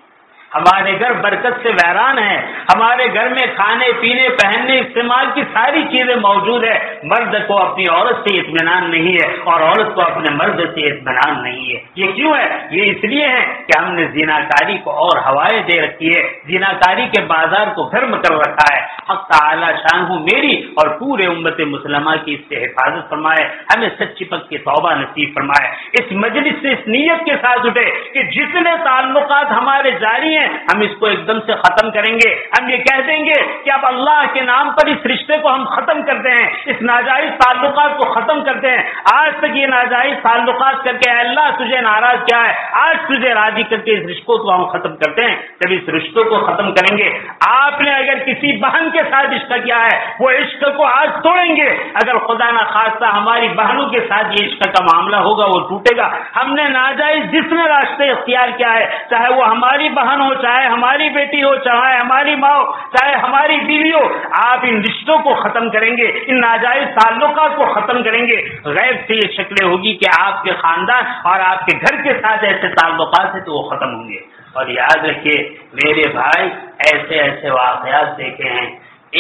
ہمارے گھر برکت سے ویران ہیں، ہمارے گھر میں کھانے پینے پہننے استعمال کی ساری چیزیں موجود ہے، مرد کو اپنی عورت سے اطمینان نہیں ہے اور عورت کو اپنے مرد سے اطمینان نہیں ہے۔ یہ کیوں ہے؟ یہ اس لیے ہے کہ ہم نے زناکاری کو اور ہوائیں دے رکھی ہے، زناکاری کے بازار کو گرم کر رکھا ہے۔ حق تعالی شان میری اور پورے امت مسلمہ کی اس سے حفاظت فرمائے، ہمیں سچی پکی توبہ نصیب فرمائے۔ اس مجلس سے اس نیت کے ساتھ اٹھے کہ جتنے تعلقات ہمارے جاری ہیں ہم اس کو ایک دم سے ختم کریں گے۔ ہم یہ کہہ دیں گے کہ اب اللہ کے نام پر اس رشتے کو ہم ختم کرتے ہیں، اس ناجائز تعلقات کو ختم کرتے ہیں۔ آج تک یہ ناجائز تعلقات کر کے اے اللہ تجھے ناراض کیا ہے، آج تجھے راضی کر کے اس رشتوں کو ہم ختم کرتے ہیں۔ جب اس رشتوں کو ختم کریں گے، آپ نے اگر کسی بہن کے ساتھ عشق کیا ہے وہ عشق کو آج توڑیں گے، اگر خدا نہ خواستہ ہماری بہنوں کے ساتھ یہ عشق کا معاملہ ہوگا وہ ٹوٹے گا۔ ہم نے ناجائز جس نے راستے اختیار کیا ہے، چاہے وہ ہماری بہن ہو، چاہے ہماری بیٹی ہو، چاہے ہماری ماں ہو، چاہے ہماری بیوی ہو، آپ ان رشتوں کو ختم کریں گے، ان ناجائز تعلقات کو ختم کریں گے۔ غیب سے یہ شکلیں ہوگی کہ آپ کے خاندان اور آپ کے گھر کے ساتھ ایسے تعلقات ہیں تو وہ ختم ہوں گے۔ اور یاد رکھیے میرے بھائی، ایسے ایسے واقعات دیکھے ہیں،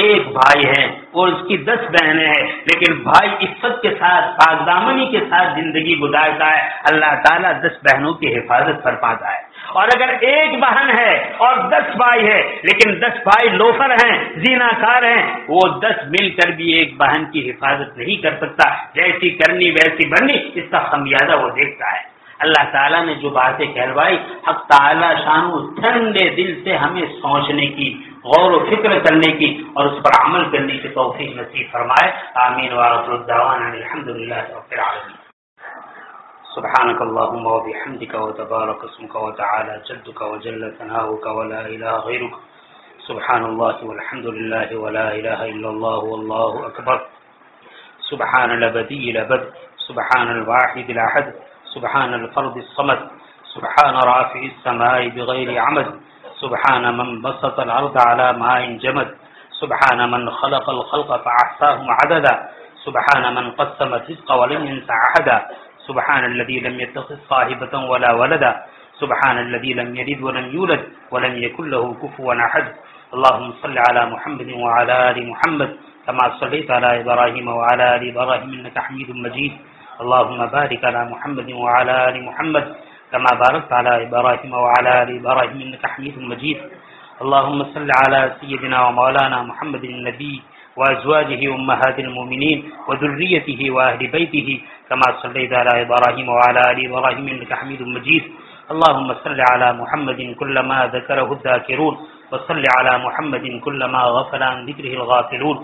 ایک بھائی ہے اور اس کی 10 بہنیں ہیں، لیکن بھائی عفت کے ساتھ پاک دامنی کے ساتھ زندگی گزارتا ہے، اللہ تعالیٰ 10 بہنوں کی حفاظت فرماتا ہے۔ اور اگر ایک بہن ہے اور 10 بھائی ہے، لیکن 10 بھائی لوفر ہیں، زیناکار ہیں، وہ 10 مل کر بھی ایک بہن کی حفاظت نہیں کر سکتا۔ جیسی کرنی ویسی بننی، اس کا خمیازہ وہ دیکھتا ہے۔ اللہ تعالیٰ نے جو باتیں کہلوائی، حق تعالیٰ شان ٹھنڈے دل سے ہمیں سوچنے کی، غور و فکر کرنے کی اور اس پر عمل کرنے کی توفیق نصیب فرمائے۔ آمین وآخر الدعوانا الحمدللہ رب العالمین۔ سبحانك اللهم وبحمدك وتبارك اسمك وتعالى جدك وجل ثناؤك ولا إله غيرك، سبحان الله والحمد لله ولا إله إلا الله والله أكبر، سبحان الأبدي الأبد، سبحان الواحد الأحد، سبحان الفرد الصمد، سبحان رافع السماء بغير عمد، سبحان من بسط الأرض على ماء جمد، سبحان من خلق الخلق فأحصاهم عددا، سبحان من قسم الرزق ولم ينس أحدا، سبحان الذي لم يتخذ صاحبة ولا ولدا، سبحان الذي لم يلد ولم يولد ولم يكن له كفوا أحد۔ اللهم صل على محمد وعلى آل محمد كما صليت على إبراهيم وعلى آل إبراهيم إنك حميد مجيد، اللهم بارك على محمد وعلى آل محمد كما باركت على إبراهيم وعلى آل إبراهيم إنك حميد مجيد، اللهم صل على سيدنا ومولانا محمد النبي وأزواجه أمهات المؤمنين وذريته وأهل بيته كما صليت على إبراهيم وعلى آل إبراهيم إنك حميد مجيد، اللهم صل على محمد كلما ذكره الذاكرون وصل على محمد كلما غفل عن ذكره الغافلون،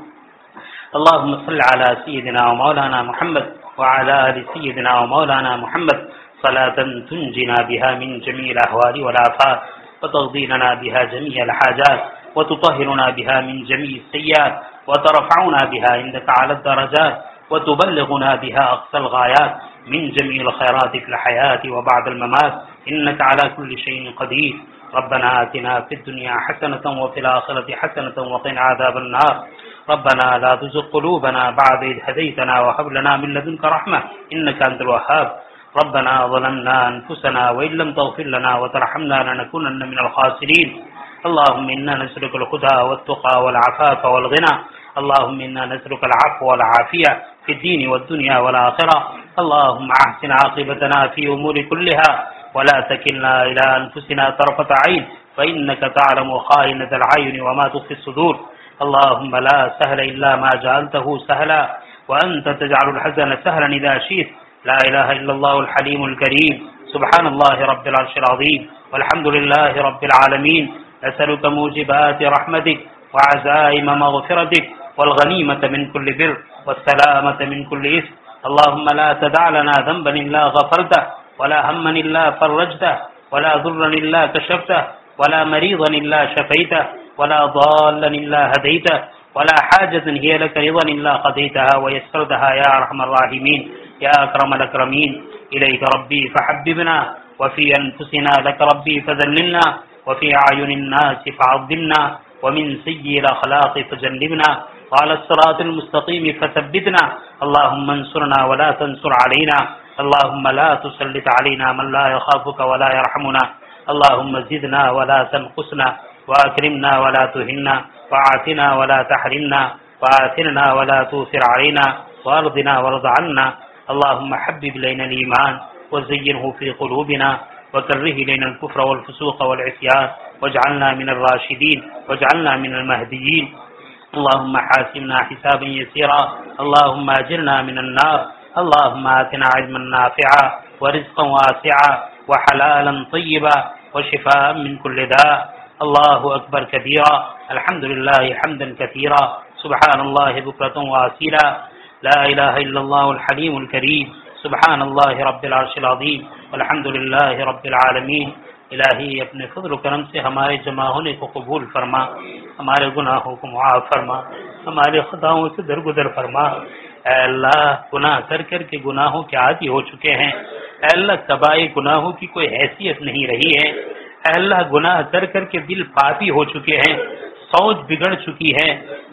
اللهم صل على سيدنا ومولانا محمد وعلى آل سيدنا ومولانا محمد صلاة تنجنا بها من جميع الأهوال والآفات وتقضي لنا بها جميع الحاجات وتطهرنا بها من جميع السيئات وترفعنا بها عندك على الدرجات وتبلغنا بها أقصى الغايات من جميع الخيرات في الحياة وبعد الممات، إنك على كل شيء قدير۔ ربنا آتنا في الدنيا حسنة وفي الآخرة حسنة وقنا عذاب النار، ربنا لا تزغ قلوبنا بعد إذ هديتنا وهب لنا من لدنك رحمة إنك أنت الوهاب، ربنا ظلمنا أنفسنا وإن لم تغفر لنا وترحمنا لنكونن من الخاسرين، اللهم إنا نسألك الهدى والتقى والعفاف والغنى، اللهم إنا نسألك العفو والعافية في الدين والدنيا والآخرة، اللهم أحسن عاقبتنا في أمور كلها ولا تكلنا إلى أنفسنا طرفة عين فإنك تعلم خائنة العين وما تخفي الصدور. اللهم لا سهل إلا ما جعلته سهلا وأنت تجعل الحزن سهلا إذا شئت. لا إله إلا الله الحليم الكريم. سبحان الله رب العرش العظيم والحمد لله رب العالمين. أسألك موجبات رحمتك وعزائم مغفرتك والغنيمة من كل بر والسلامة من كل إثم. اللهم لا تدع لنا ذنبا إلا غفرته ولا هما إلا فرجته ولا ضرا إلا كشفته ولا مريضا إلا شفيته ولا ضالا إلا هديته ولا حاجة هي لك رضا إلا قضيتها ويسرتها يا أرحم الراحمين يا أكرم الأكرمين. إليك ربي فحببنا وفي أنفسنا لك ربي فذللنا وفي أعين الناس فعظمنا ومن سيء الأخلاق فجنبنا وعلى الصراط المستقيم فثبتنا. اللهم انصرنا ولا تنصر علينا. اللهم لا تسلط علينا من لا يخافك ولا يرحمنا. اللهم زدنا ولا تنقصنا وأكرمنا ولا تهنا وآتنا ولا تحرمنا وآثرنا ولا تؤثر علينا وأرضنا وارض عنا. اللهم حبب إلينا الإيمان وزينه في قلوبنا وكره إلينا الكفر والفسوق والعصيان واجعلنا من الراشدين واجعلنا من المهديين. اللهم حاسبنا حسابا يسيرا. اللهم أجرنا من النار. اللهم آتنا علما نافعا ورزقا واسعا وحلالا طيبا وشفاء من كل داء. الله أكبر كبيرا. الحمد لله حمدا كثيرا. سبحان الله بكرة وأصيلا. لا إله إلا الله الحليم الكريم. سبحان الله رب العرش العظيم والحمد لله رب العالمین. الہی اپنے فضل و کرم سے ہمارے جمع ہونے کو قبول فرما، ہمارے گناہوں کو معاف فرما، ہمارے خطاؤں سے درگزر فرما. اے اللہ گناہ کر کر کے گناہوں کے عادی ہو چکے ہیں. اے اللہ کبائر گناہوں کی کوئی حیثیت نہیں رہی ہے. اے اللہ گناہ کر کر کے دل پاپی ہو چکے ہیں، سوچ بگڑ چکی ہے،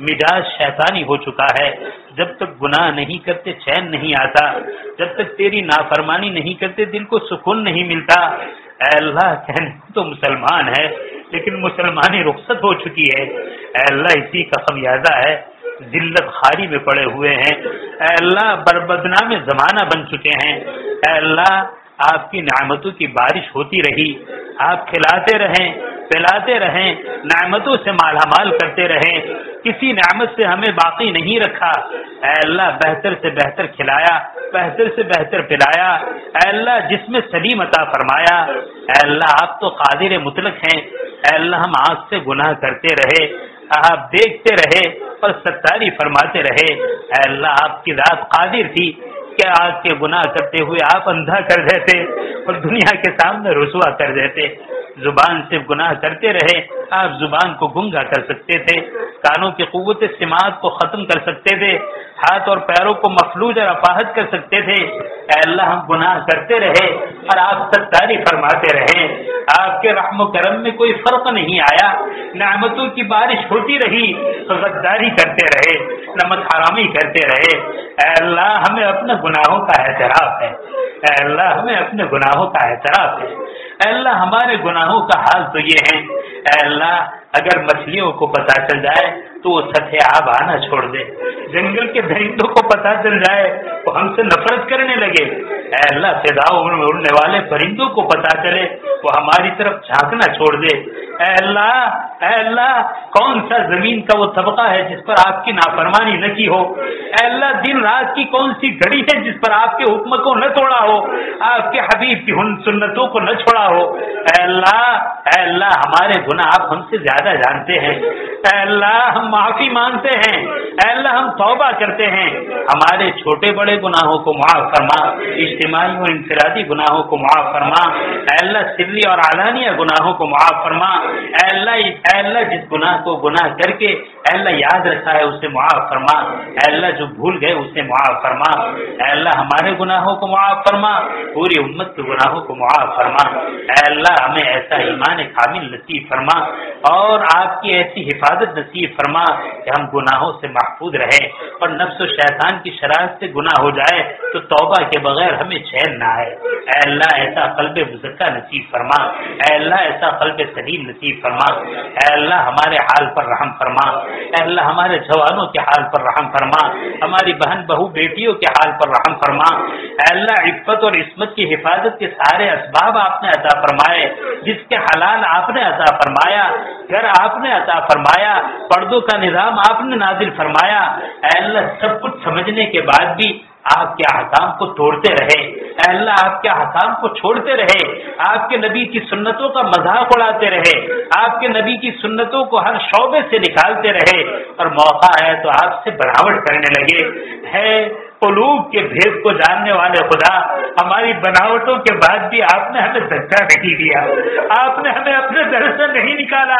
مزاج شیطانی ہو چکا ہے. جب تک گناہ نہیں کرتے چین نہیں آتا، جب تک تیری نافرمانی نہیں کرتے دل کو سکون نہیں ملتا. اے اللہ کہنے تو مسلمان ہے لیکن مسلمانی رخصت ہو چکی ہے. اے اللہ اسی کا خمیازہ ہے، ذلت خاری میں پڑے ہوئے ہیں. اے اللہ بربدنام زمانہ بن چکے ہیں. اے اللہ آپ کی نعمتوں کی بارش ہوتی رہی، آپ کھلاتے رہیں پلاتے رہیں، نعمتوں سے مالا مال کرتے رہیں، کسی نعمت سے ہمیں باقی نہیں رکھا. اے اللہ بہتر سے بہتر کھلایا، بہتر سے بہتر پلایا. اے اللہ جس میں سلیم عطا فرمایا. اے اللہ آپ تو قادر مطلق ہیں. اے اللہ ہم آنکھ سے گناہ کرتے رہے، آپ دیکھتے رہے اور ستاری فرماتے رہے. اے اللہ آپ کی ذات قادر تھی کہ آج کے گناہ کرتے ہوئے آپ اندھا کر دیتے اور دنیا کے سامنے رسوا کر دیتے. زبان سے گناہ کرتے رہے، آپ زبان کو گنگا کر سکتے تھے، کانوں کی قوت سماعت کو ختم کر سکتے تھے، ہاتھ اور پیروں کو مفلوج اور اپاہج کر سکتے تھے. اے اللہ ہم گناہ کرتے رہے اور آپ ستاری فرماتے رہے. آپ کے رحم و کرم میں کوئی فرق نہیں آیا، نعمتوں کی بارش ہوتی رہی، غداری کرتے رہے، نمک حرامی کرتے رہے. اے اللہ ہمیں اپنے گناہوں کا اعتراف ہے. اے اللہ ہمیں اپنے گناہوں کا اعتراف ہے. اے اللہ ہمارے گناہوں کا حال تو یہ ہے. اے اللہ اگر مچھلیوں کو پتہ چل جائے تو وہ سطح آب آنا چھوڑ دے، جنگل کے درندوں کو پتہ چل جائے وہ ہم سے نفرت کرنے لگے. اے اللہ فضاؤں میں اڑنے والے پرندوں کو پتہ چلے وہ ہماری طرف جھانکنا چھوڑ دے. اے اللہ کون سا زمین کا وہ طبقہ ہے جس پر آپ کی نافرمانی نہ کی ہو. اے اللہ دن رات کی کون سی گھڑی ہے جس پر آپ کے حکم کو نہ توڑا ہو، آپ کے حبیب کی سنتوں کو نہ چھوڑا ہو. اے اللہ ہمارے گناہ آپ ہم سے زیادہ جانتے ہیں. اے اللہ ہم معافی مانگتے ہیں. اے اللہ ہم توبہ کرتے ہیں. ہمارے چھوٹے بڑے گناہوں کو معاف فرما، اجتماعی اور انفرادی گناہوں کو معاف فرما. اے اللہ سری اور علانیہ گناہوں کو معاف فرما. اے اللہ جس گناہ کو گناہ کر کے اے اللہ یاد رکھا ہے اسے معاف فرما. اے اللہ جو بھول گئے اسے معاف فرما. اے اللہ ہمارے گناہوں کو معاف فرما، پوری امت کے گناہوں کو معاف فرما. اے اللہ ہمیں ایسا ایمان کامل نصیب فرما اور آپ کی ایسی حفاظت نصیب فرما کہ ہم گناہوں سے محفوظ رہیں اور نفس و شیطان کی شرارت سے گناہ ہو جائے تو توبہ کے بغیر ہمیں چین نہ آئے. اے اللہ ایسا قلب مزکا نصیب فرما. اے اللہ ایسا قلب سلیم نصیب فرما. اے اللہ ہمارے حال پر رحم فرما. اے اللہ ہمارے جوانوں کے حال پر رحم فرما، ہماری بہن بہو بیٹیوں کے حال پر رحم فرما۔ اے اللہ عفت اور عصمت کی حفاظت کے سارے اسباب آپ نے عطا فرمائے، جس کے حلال آپ نے عطا فرمایا، گھر آپ نے عطا فرمایا، پردوں کا نظام آپ نے نازل فرمایا۔ اے اللہ سب کچھ سمجھنے کے بعد بھی آپ کے احکام کو توڑتے رہے، اے اللہ آپ کے احکام کو چھوڑتے رہے، آپ کے نبی کی سنتوں کا مذاق اڑاتے رہے، آپ کے نبی کی سنتوں کو ہر شعبے سے نکالتے رہے، اور موقع آیا تو آپ سے بڑھاوٹ کرنے لگے۔ ہے قلوب کے بھید کو جاننے والے خدا، ہماری بناوٹوں کے بعد بھی آپ نے ہمیں دھکا نہیں دیا، آپ نے ہمیں اپنے در سے نہیں نکالا۔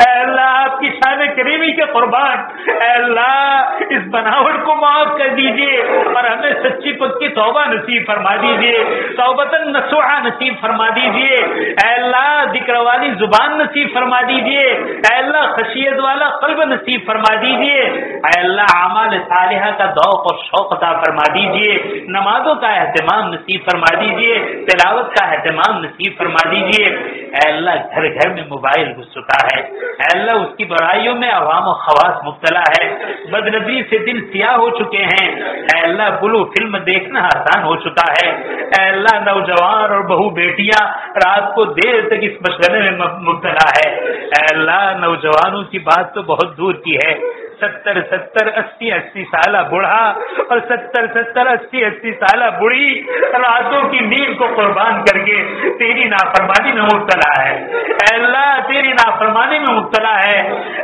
اے اللہ آپ کی شان کریمی کے قربان، اے اللہ اس بناوٹ کو معاف کر دیجئے اور ہمیں سچی پکی توبہ نصیب فرما دیجئے، توبۃ نصوحہ نصیب فرما دیجئے۔ اے اللہ ذکر والی زبان نصیب فرما دیجئے، اے اللہ خشیت والا قلب نصیب فرما دیجئے، اے اللہ اعمال صالحہ کا ذوق اور شوق عطا فرما دیجئے، نمازوں کا اہتمام نصیب فرما دیجئے، تلاوت کا اہتمام نصیب فرما دیجئے۔ اے اللہ گھر گھر میں موبائل گھس چکا ہے، اے اللہ اس کی برائیوں میں عوام و خواص مبتلا ہے، بد نظری سے دل سیاہ ہو چکے ہیں، اے اللہ بلو فلم دیکھنا آسان ہو چکا ہے، اے اللہ نوجوان اور بہو بیٹیاں رات کو دیر تک اس مشغلے میں مبتلا ہے۔ اے اللہ نوجوانوں کی بات تو بہت دور کی ہے، 70 80 سالہ بوڑھا اور 70 80 سالہ بوڑھی راتوں کی نیند کو قربان کر کے تیری نافرمانی میں مبتلا ہے۔ اے اللہ تیری نافرمانی میں مبتلا ہے۔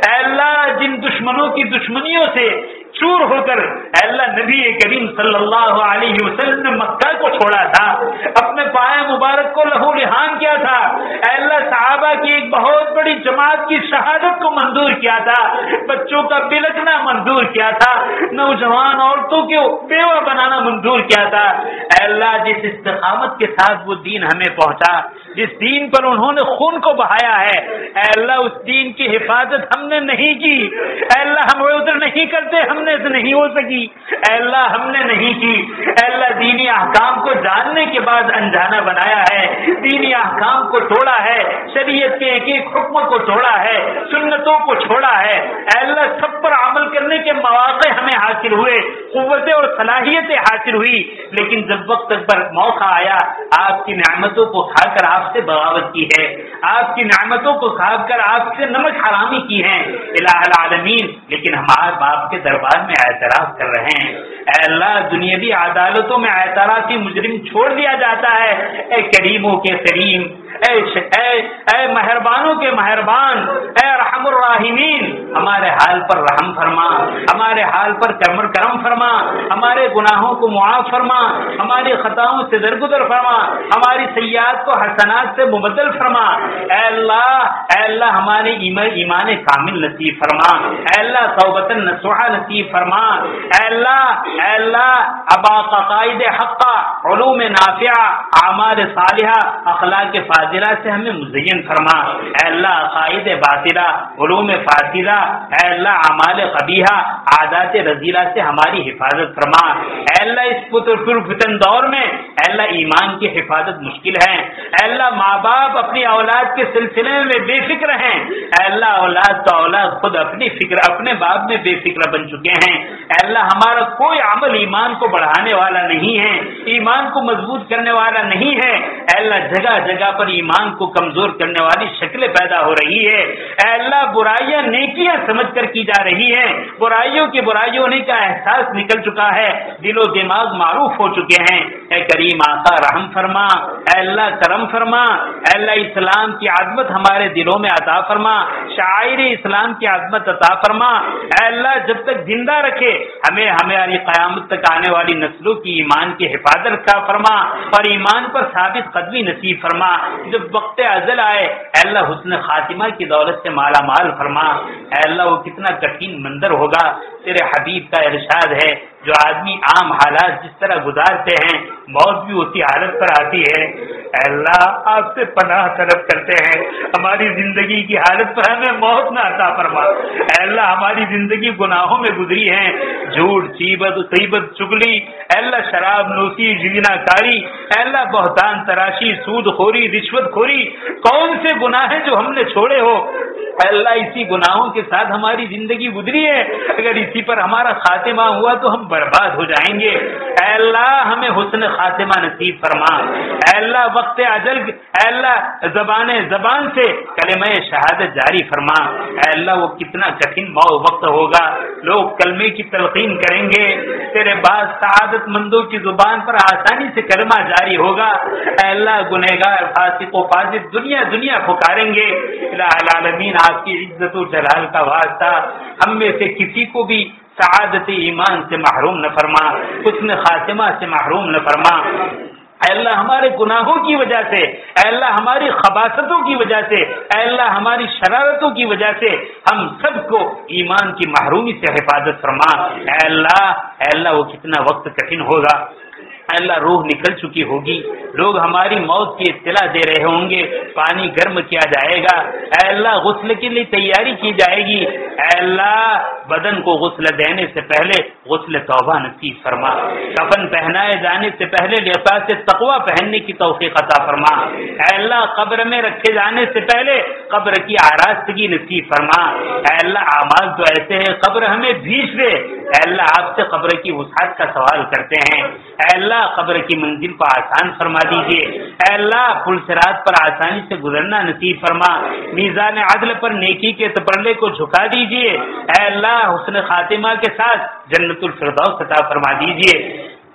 اے اللہ جن دشمنوں کی دشمنیوں سے چور ہو کر اے اللہ نبی کریم صلی اللہ علیہ وسلم نے مکہ کو چھوڑا تھا، اپنے پائے مبارک کو لہو لہان کیا تھا، اے اللہ صحابہ کی ایک بہت بڑی جماعت کی شہادت کو منظور کیا تھا، بچوں کا بلکنا منظور کیا تھا، نوجوان عورتوں کو بیوہ بنانا منظور کیا تھا۔ اے اللہ جس استقامت کے ساتھ وہ دین ہمیں پہنچا، جس دین پر انہوں نے خون کو بہایا ہے، اے اللہ اس دین کی حفاظت ہم نے نہیں کی، اے اللہ ہم ادھر نہیں کرتے، ہم نے نہیں ہو سکی، اے اللہ ہم نے نہیں کی، اے اللہ دینی احکام کو جاننے کے بعد انجانا بنایا ہے، دینی احکام کو توڑا ہے، شریعت کے ایک ایک حکم کو توڑا ہے، سنتوں کو چھوڑا ہے، اے اللہ سب پر عمل کرنے کے مواقع ہمیں حاصل ہوئے، قوتیں اور صلاحیتیں حاصل ہوئی، لیکن جب وقت پر موقع آیا آپ کی نعمتوں کو کھا کر آپ سے بغاوت کی ہے، آپ کی نعمتوں کو کھا کر آپ سے نمک حرامی کی ہے الہ العالمین، لیکن ہمارے باپ کے دربار میں اعتراف کر رہے ہیں۔ اے اللہ دنیاوی عدالتوں میں اعترافی مجرم چھوڑ دیا جاتا ہے، اے کریموں کے کریم، اے مہربانوں کے مہربان، اے رحم الراحمین ہمارے حال پر رحم فرما، ہمارے حال پر کرم فرما، ہمارے گناہوں کو معاف فرما، ہماری خطاؤں سے درگزر فرما، ہماری سیئات کو حسنات سے مبدل فرما۔ اے اللہ ہمارے ایمان کامل نصیب فرما، اے اللہ توبۃ نصوحہ نصیب فرما، اے اللہ عقائد حقہ، علوم نافعہ، اعمال صالحہ، اخلاق فاضلہ سے ہمیں مزین فرما، اے اللہ عقائد باطلہ، علوم فاسدہ، اے اللہ اعمال قبیحہ، عادات رذیلہ سے ہماری حفاظت فرما۔ اے اللہ اس فتن دور میں اے اللہ ایمان کی حفاظت مشکل ہے، اے اللہ ماں باپ اپنی اولاد کے سلسلے میں بے فکر ہیں، اے اللہ اولاد تو اولاد خود اپنے باپ میں بے فکر بن چکے ہیں، اے اللہ ہمارا کوئی عمل ایمان کو بڑھانے والا نہیں ہے، ایمان کو مضبوط کرنے والا نہیں ہے، اے اللہ جگہ جگہ پر ایمان کو کمزور کرنے والی شکلیں پیدا ہو رہی ہے، اے اللہ برائیاں نیکیاں سمجھ کر کی جا رہی ہیں، برائیوں کی برائی ہونے کا احساس نکل چکا ہے، دل و دماغ معروف ہو چکے ہیں۔ اے کریم آقا رحم فرما، اے اللہ کرم فرما، اے اللہ اسلام کی عظمت ہمارے دلوں میں عطا فرما، شاعر اسلام کی عظمت عطا فرما، اے اللہ جب تک زندہ رکھے ہماری قیامت تک آنے والی نسلوں کی ایمان کی حفاظت کا فرما اور ایمان پر ثابت قدمی نصیب فرما، جب وقت ازل آئے اے اللہ حسن خاتمہ کی دولت سے مالا مال فرما۔ اے اللہ وہ کتنا کٹھن منظر ہوگا، تیرے حبیب کا ارشاد ہے جو آدمی عام حالات جس طرح گزارتے ہیں موت بھی اسی حالت پر آتی ہے۔ اے اللہ آپ سے پناہ طلب کرتے ہیں ہماری زندگی کی حالت پر ہمیں موت نہ عطا فرما۔ اے اللہ ہماری زندگی گناہوں میں گزری ہے، جھوٹ غیبت چگلی، اے اللہ شراب نوشی زنا کاری، اے اللہ بہتان تراشی، سود خوری، رشوت خوری، کون سے گناہ ہیں جو ہم نے چھوڑے ہو اے اللہ اسی گناہوں کے ساتھ ہماری زندگی گزری ہے، اگر اسی پر ہمارا خاتمہ ہوا تو ہم برباد ہو جائیں گے۔ اے اللہ ہمیں حسن خاتمہ نصیب فرما۔ اے اللہ وقت اجل، اے اللہ زبان سے کلمہ شہادت جاری فرما۔ اے اللہ وہ کتنا کٹھن وقت ہوگا، لوگ کلمے کی تلقین کریں گے، تیرے بعد سعادت مندوں کی زبان پر آسانی سے کلمہ جاری ہوگا۔ اے اللہ گنہگار فاسق و فاجر دنیا پکاریں گے۔ الہ العالمین آپ کی عزت و جلال کا واسطہ ہم میں سے کسی کو بھی سعادت ایمان سے محروم نہ فرما، حسن خاتمہ سے محروم نہ فرما۔ اے اللہ ہمارے گناہوں کی وجہ سے، اے اللہ ہماری خباثتوں کی وجہ سے، اے اللہ ہماری شرارتوں کی وجہ سے ہم سب کو ایمان کی محرومی سے حفاظت فرما۔ اے اللہ وہ کتنا وقت کٹھن ہوگا، اے اللہ روح نکل چکی ہوگی، لوگ ہماری موت کی اطلاع دے رہے ہوں گے، پانی گرم کیا جائے گا، اے اللہ غسل کے لیے تیاری کی جائے گی۔ اے اللہ بدن کو غسل دینے سے پہلے غسل توبہ نصیب فرما، کفن پہنائے جانے سے پہلے لباس تقوی پہننے کی توفیق عطا فرما۔ اے اللہ قبر میں رکھے جانے سے پہلے قبر کی آراستگی نصیب فرما۔ اے اللہ اعمال تو ایسے ہیں قبر ہمیں بھیج دے، اے اللہ آپ سے قبر کی وسعت کا سوال کرتے ہیں۔ اے اللہ قبر کی منزل کو آسان فرما دیجیے، اے اللہ پل صراط پر آسانی سے گزرنا نصیب فرما، میزان عدل پر نیکی کے تپرلے کو جھکا دیجیے، اے اللہ حسن خاتمہ کے ساتھ جنت الفردوس عطا فرما دیجیے،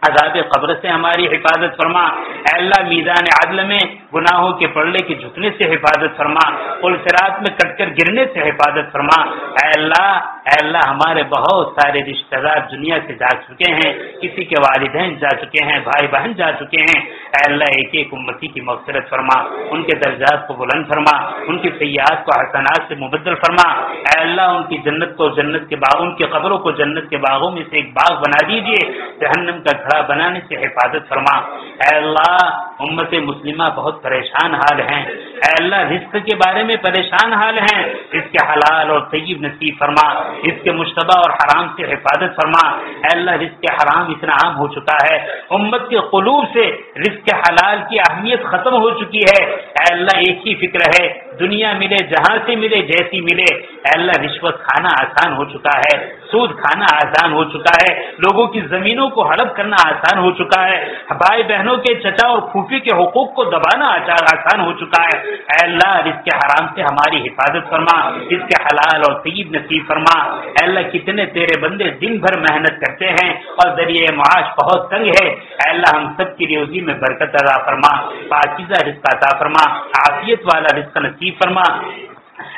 عذاب قبر سے ہماری حفاظت فرما۔ اے اللہ میزان عدل میں گناہوں کے پلڑے کے جھکنے سے حفاظت فرما، پل صراط میں کٹ کر گرنے سے حفاظت فرما۔ اے اللہ ہمارے بہت سارے رشتہ دار دنیا سے جا چکے ہیں، کسی کے والدین جا چکے ہیں، بھائی بہن جا چکے ہیں، اے اللہ ایک ایک امتی کی مغفرت فرما، ان کے درجات کو بلند فرما، ان کی سیئات کو حسنات سے مبدل فرما۔ اے اللہ ان کی جنت کو جنت کے باغ، ان کی قبروں کو جنت کے باغوں میں سے ایک باغ بنا دیجیے، جہنم کا گھڑا بنانے سے حفاظت فرما۔ اے اللہ امت مسلمہ بہت پریشان حال ہیں، اے اللہ رزق کے بارے میں پریشان حال ہیں، اس کے حلال اور طیب نصیب فرما، اس کے مشتبہ اور حرام سے حفاظت فرما۔ اے اللہ رزق حرام اتنا عام ہو چکا ہے، امت کے قلوب سے رزق حلال کی اہمیت ختم ہو چکی ہے۔ اے اللہ ایک ہی فکر ہے، دنیا ملے جہاں سے ملے جیسی ملے۔ اے اللہ رشوت کھانا آسان ہو چکا ہے، سود کھانا آسان ہو چکا ہے، لوگوں کی زمینوں کو ہڑپ کرنا آسان ہو چکا ہے، بھائی بہنوں کے چچا اور پھوپھی کے حقوق کو دبانا آسان ہو چکا ہے۔ اے اللہ رزق حرام سے ہماری حفاظت فرما، رزق حلال اور طیب نصیب فرما۔ اے اللہ کتنے تیرے بندے دن بھر محنت کرتے ہیں اور ذریعہ معاش بہت تنگ ہے، اے اللہ ہم سب کی روزی میں برکت عطا فرما، پاکیزہ رزق عطا فرما، عافیت والا رزق نصیب فرما۔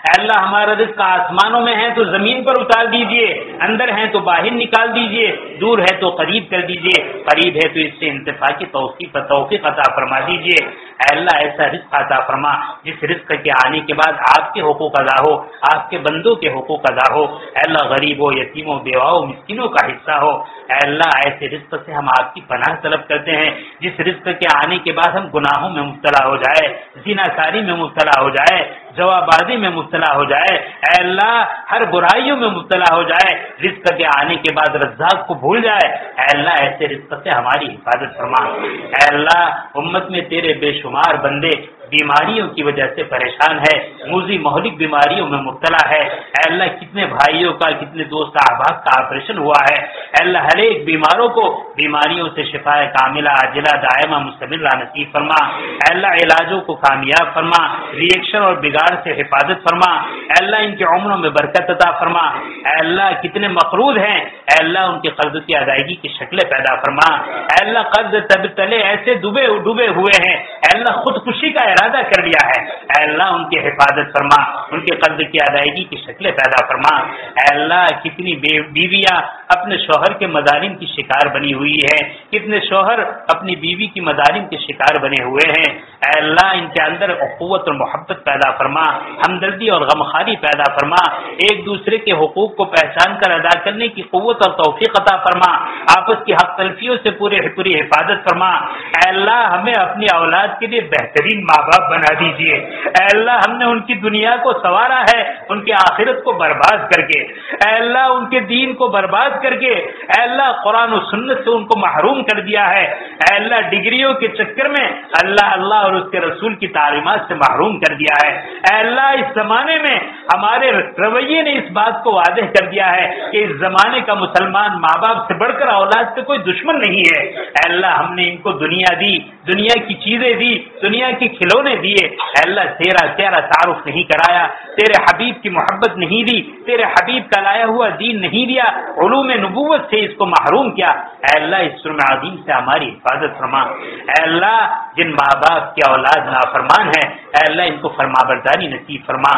اے اللہ ہمارا رزق آسمانوں میں ہے تو زمین پر اتار دیجئے، اندر ہے تو باہر نکال دیجئے، دور ہے تو قریب کر دیجئے، قریب ہے تو اس سے انتفاع کی توفیق عطا فرما دیجئے۔ اے اللہ ایسا رزق عطا فرما جس رزق کے آنے کے بعد آپ کے حقوق ادا ہو، آپ کے بندوں کے حقوق ادا ہو۔ اے اللہ غریبوں، یتیموں، بیواؤں، مسکینوں کا حصہ ہو۔ اے اللہ ایسے رزق سے ہم آپ کی پناہ طلب کرتے ہیں جس رزق کے آنے کے بعد ہم گناہوں میں مبتلا ہو جائے، زنا کاری میں مبتلا ہو جائے، جوابازی میں مبتلا ہو جائے، اے اللہ ہر برائیوں میں مبتلا ہو جائے، رزق کے آنے کے بعد رزاق کو بھول جائے۔ اے اللہ ایسے رزق سے ہماری حفاظت فرما۔ اے اللہ امت میں تیرے بے شمار بندے بیماریوں کی وجہ سے پریشان ہے، موذی مہلک بیماریوں میں مبتلا ہے۔ اے اللہ کتنے بھائیوں کا، کتنے دوست احباب کا آپریشن ہوا ہے۔ اے اللہ ہر ایک بیماروں کو بیماریوں سے شفا کاملہ عاجلہ دائمہ مستمرہ نصیب فرما۔ اے اللہ علاجوں کو کامیاب فرما، ریئیکشن اور بگاڑ سے حفاظت فرما۔ اے اللہ ان کی عمروں میں برکت عطا فرما۔ اے اللہ کتنے مقروض ہیں، اے اللہ ان کے قرض کی ادائیگی کی شکلیں پیدا فرما۔ اے اللہ قرض تلے ایسے ڈوبے ہوئے ہیں، اے اللہ خودکشی کا ارادہ کر لیا ہے، اے اللہ ان کی حفاظت فرما، ان کے قرض کی ادائیگی کی شکلیں پیدا فرما۔ اے اللہ کتنی بیویاں اپنے شوہر کے مظالم کی شکار بنی ہوئی ہے، کتنے شوہر اپنی بیوی کی مظالم کے شکار بنے ہوئے ہیں۔ اے اللہ ان کے اندر قوت اور محبت پیدا فرما، ہمدردی اور غمخواری پیدا فرما، ایک دوسرے کے حقوق کو پہچان کر ادا کرنے کی قوت اور توفیق عطا فرما، آپس کی حق تلفیوں سے پوری حفاظت فرما۔ اے اللہ ہمیں اپنی اولاد کے لیے بہترین ماں باپ بنا دیجیے۔ اے اللہ ہم نے ان کی دنیا کو سنوارا ہے ان کی آخرت کو برباد کر کے، اے اللہ ان کے دین کو برباد برباد کر کے اے اللہ قرآن و سنت سے ان کو محروم کر دیا ہے، اے اللہ ڈگریوں کے چکر میں اللہ اور اس کے رسول کی تعلیمات سے محروم کر دیا ہے، اے اللہ اس زمانے میں ہمارے رویے نے اس بات کو واضح کر دیا ہے کہ اس زمانے کا مسلمان ماں باپ سے بڑھ کر اولاد سے کوئی دشمن نہیں ہے، اے اللہ ہم نے ان کو دنیا دی، دنیا کی چیزیں دی، دنیا کے کھلونے دیے، اے اللہ تیرا تعارف نہیں کرایا، تیرے حبیب کی محبت نہیں دی، تیرے حبیب کا لایا ہوا دین نہیں دیا، علوم نبوت سے اس کو محروم کیا، اے اللہ اس جرم عظیم سے ہماری حفاظت فرما، اے اللہ جن ماں باپ کی اولاد نافرمان ہے اے اللہ ان کو فرمانبرداری نصیب فرما،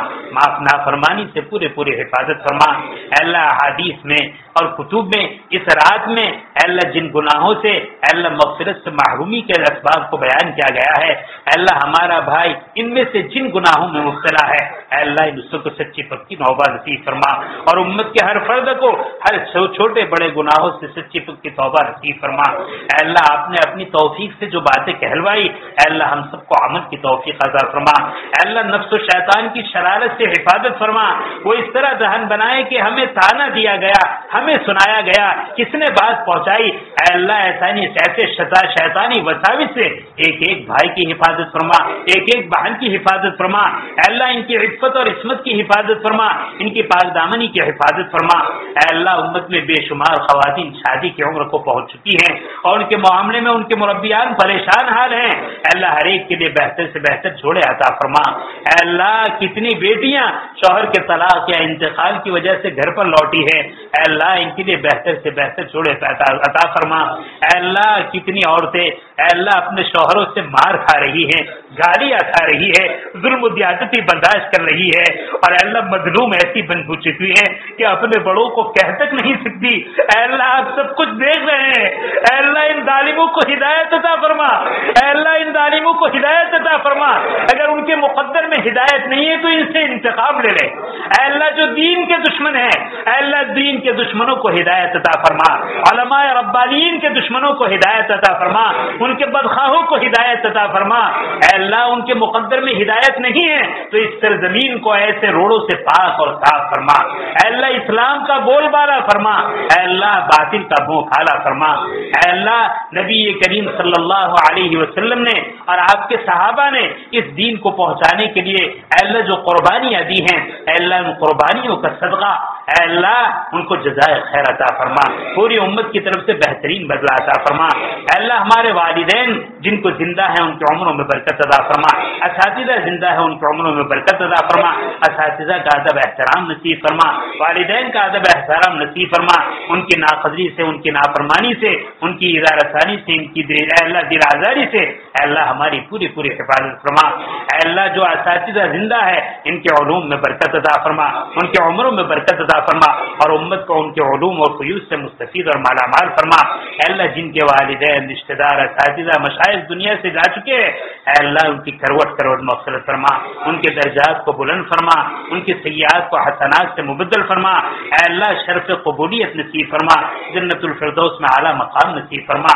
نافرمانی سے پورے حفاظت فرما، اے اللہ احادیث میں اور کتب میں اس رات میں اے اللہ جن گناہوں سے اے اللہ مغفرت سے محرومی کے اسباب کو بیان کیا گیا ہے، اے اللہ ہمارا بھائی ان میں سے جن گناہوں میں مبتلا ہے اے اللہ ان کو سچی پکی توبہ نصیب فرما، اور امت کے ہر فرد کو ہر چھوٹے بڑے گناہوں سے سچی پکی توبہ نصیب فرما، اے اللہ آپ نے اپنی توفیق سے جو باتیں کہلوائی اے اللہ ہم سب کو عمل کی توفیق عطا فرما، اے اللہ نفس و شیطان کی شرارت سے حفاظت فرما، وہ اس طرح ذہن بنائے کہ ہمیں تانا دیا گیا، ہمیں سنایا گیا، کس نے بات پہنچائی، اے اللہ ایسے شیطانی وساوس سے ایک بھائی کی حفاظت فرما، ایک بہن کی حفاظت فرما، اے اللہ ان کی عفت اور عصمت کی حفاظت فرما، ان کی پاک دامنی کی حفاظت فرما، اے اللہ امت میں بے شمار خواتین شادی کی عمر کو پہنچ چکی ہیں اور ان کے معاملے میں ان کے مربیان پریشان حال ہیں، اے اللہ ہر ایک کے لیے بہتر سے بہتر جوڑے عطا فرما، اے اللہ کتنی بیٹیاں شوہر کے طلاق یا انتقال کی وجہ سے گھر پر لوٹی ہے، اے اللہ ان کے لیے بہتر سے بہتر جوڑے عطا فرما، اے اللہ کتنی عورتیں اے اللہ اپنے شوہروں سے مار کھا رہی ہیں، گالیاں کھا رہی ہے، ظلم و زیادتی برداشت کر رہی ہے، اور اے اللہ مظلوم ایسی بن چکی ہے کہ اپنے بڑوں کو کہہ تک نہیں سکتی، اے اللہ آپ سب کچھ دیکھ رہے ہیں، اے اللہ ان ظالموں کو ہدایت عطا فرما، اے اللہ ان ظالموں کو ہدایت عطا فرما، اگر ان کے مقدر میں ہدایت نہیں ہے تو ان سے انتقام لے لے، اے اللہ جو دین کے دشمن ہیں اے اللہ دین کے دشمنوں کو ہدایت عطا فرما، علماء ربانیین کے دشمنوں کو ہدایت عطا فرما، ان کے بدخواہوں کو ہدایت عطا فرما، اے اللہ ان کے مقدر میں ہدایت نہیں ہے تو اس سرزمین کو ایسے روڑوں سے پاک اور صاف فرما، اے اللہ اسلام کا بول بالا فرما، اے اللہ باطل کا منہ کھالا فرما، اے اللہ نبی کریم صلی اللہ علیہ وسلم نے اور آپ کے صحابہ نے اس دین کو پہنچانے کے لیے اے اللہ جو قربانیاں دی ہیں اے اللہ ان قربانیوں کا صدقہ اے اللہ ان کو جزائے خیر عطا فرما، پوری امت کی طرف سے بہترین بدلہ عطا فرما، اے اللہ ہمارے والدین جن کو زندہ ہیں ان کی عمروں میں برکت عطا فرما، اساتذہ زندہ ہیں ان کی عمروں میں برکت عطا فرما، اساتذہ کا ادب احترام نصیب فرما، والدین کا ادب احترام نصیب فرما، ان کی ناقدری سے ان کی نافرمانی سے ان کی اظہارثانی سے ان کی اے اللہ دل آزاری سے اے اللہ ہماری پوری حفاظت فرما، اے اللہ جو اساتذہ زندہ ہے ان کے علوم میں برکت عطا فرما، ان کے عمروں میں برکت عطا فرما، اور امت کو ان کے علوم اور فیوز سے مستفید اور مالا مال فرما، اے اللہ جن کے والدین رشتہ دار اساتذہ مشائخ دنیا سے جا چکے ہیں اے اللہ ان کی کروٹ مغفرت فرما، ان کے درجات کو بلند فرما، ان کی سیئات کو حسنات سے مبدل فرما، اے اللہ شرف قبولیت نصیب فرما، جنت الفردوس میں اعلیٰ مقام نصیب فرما،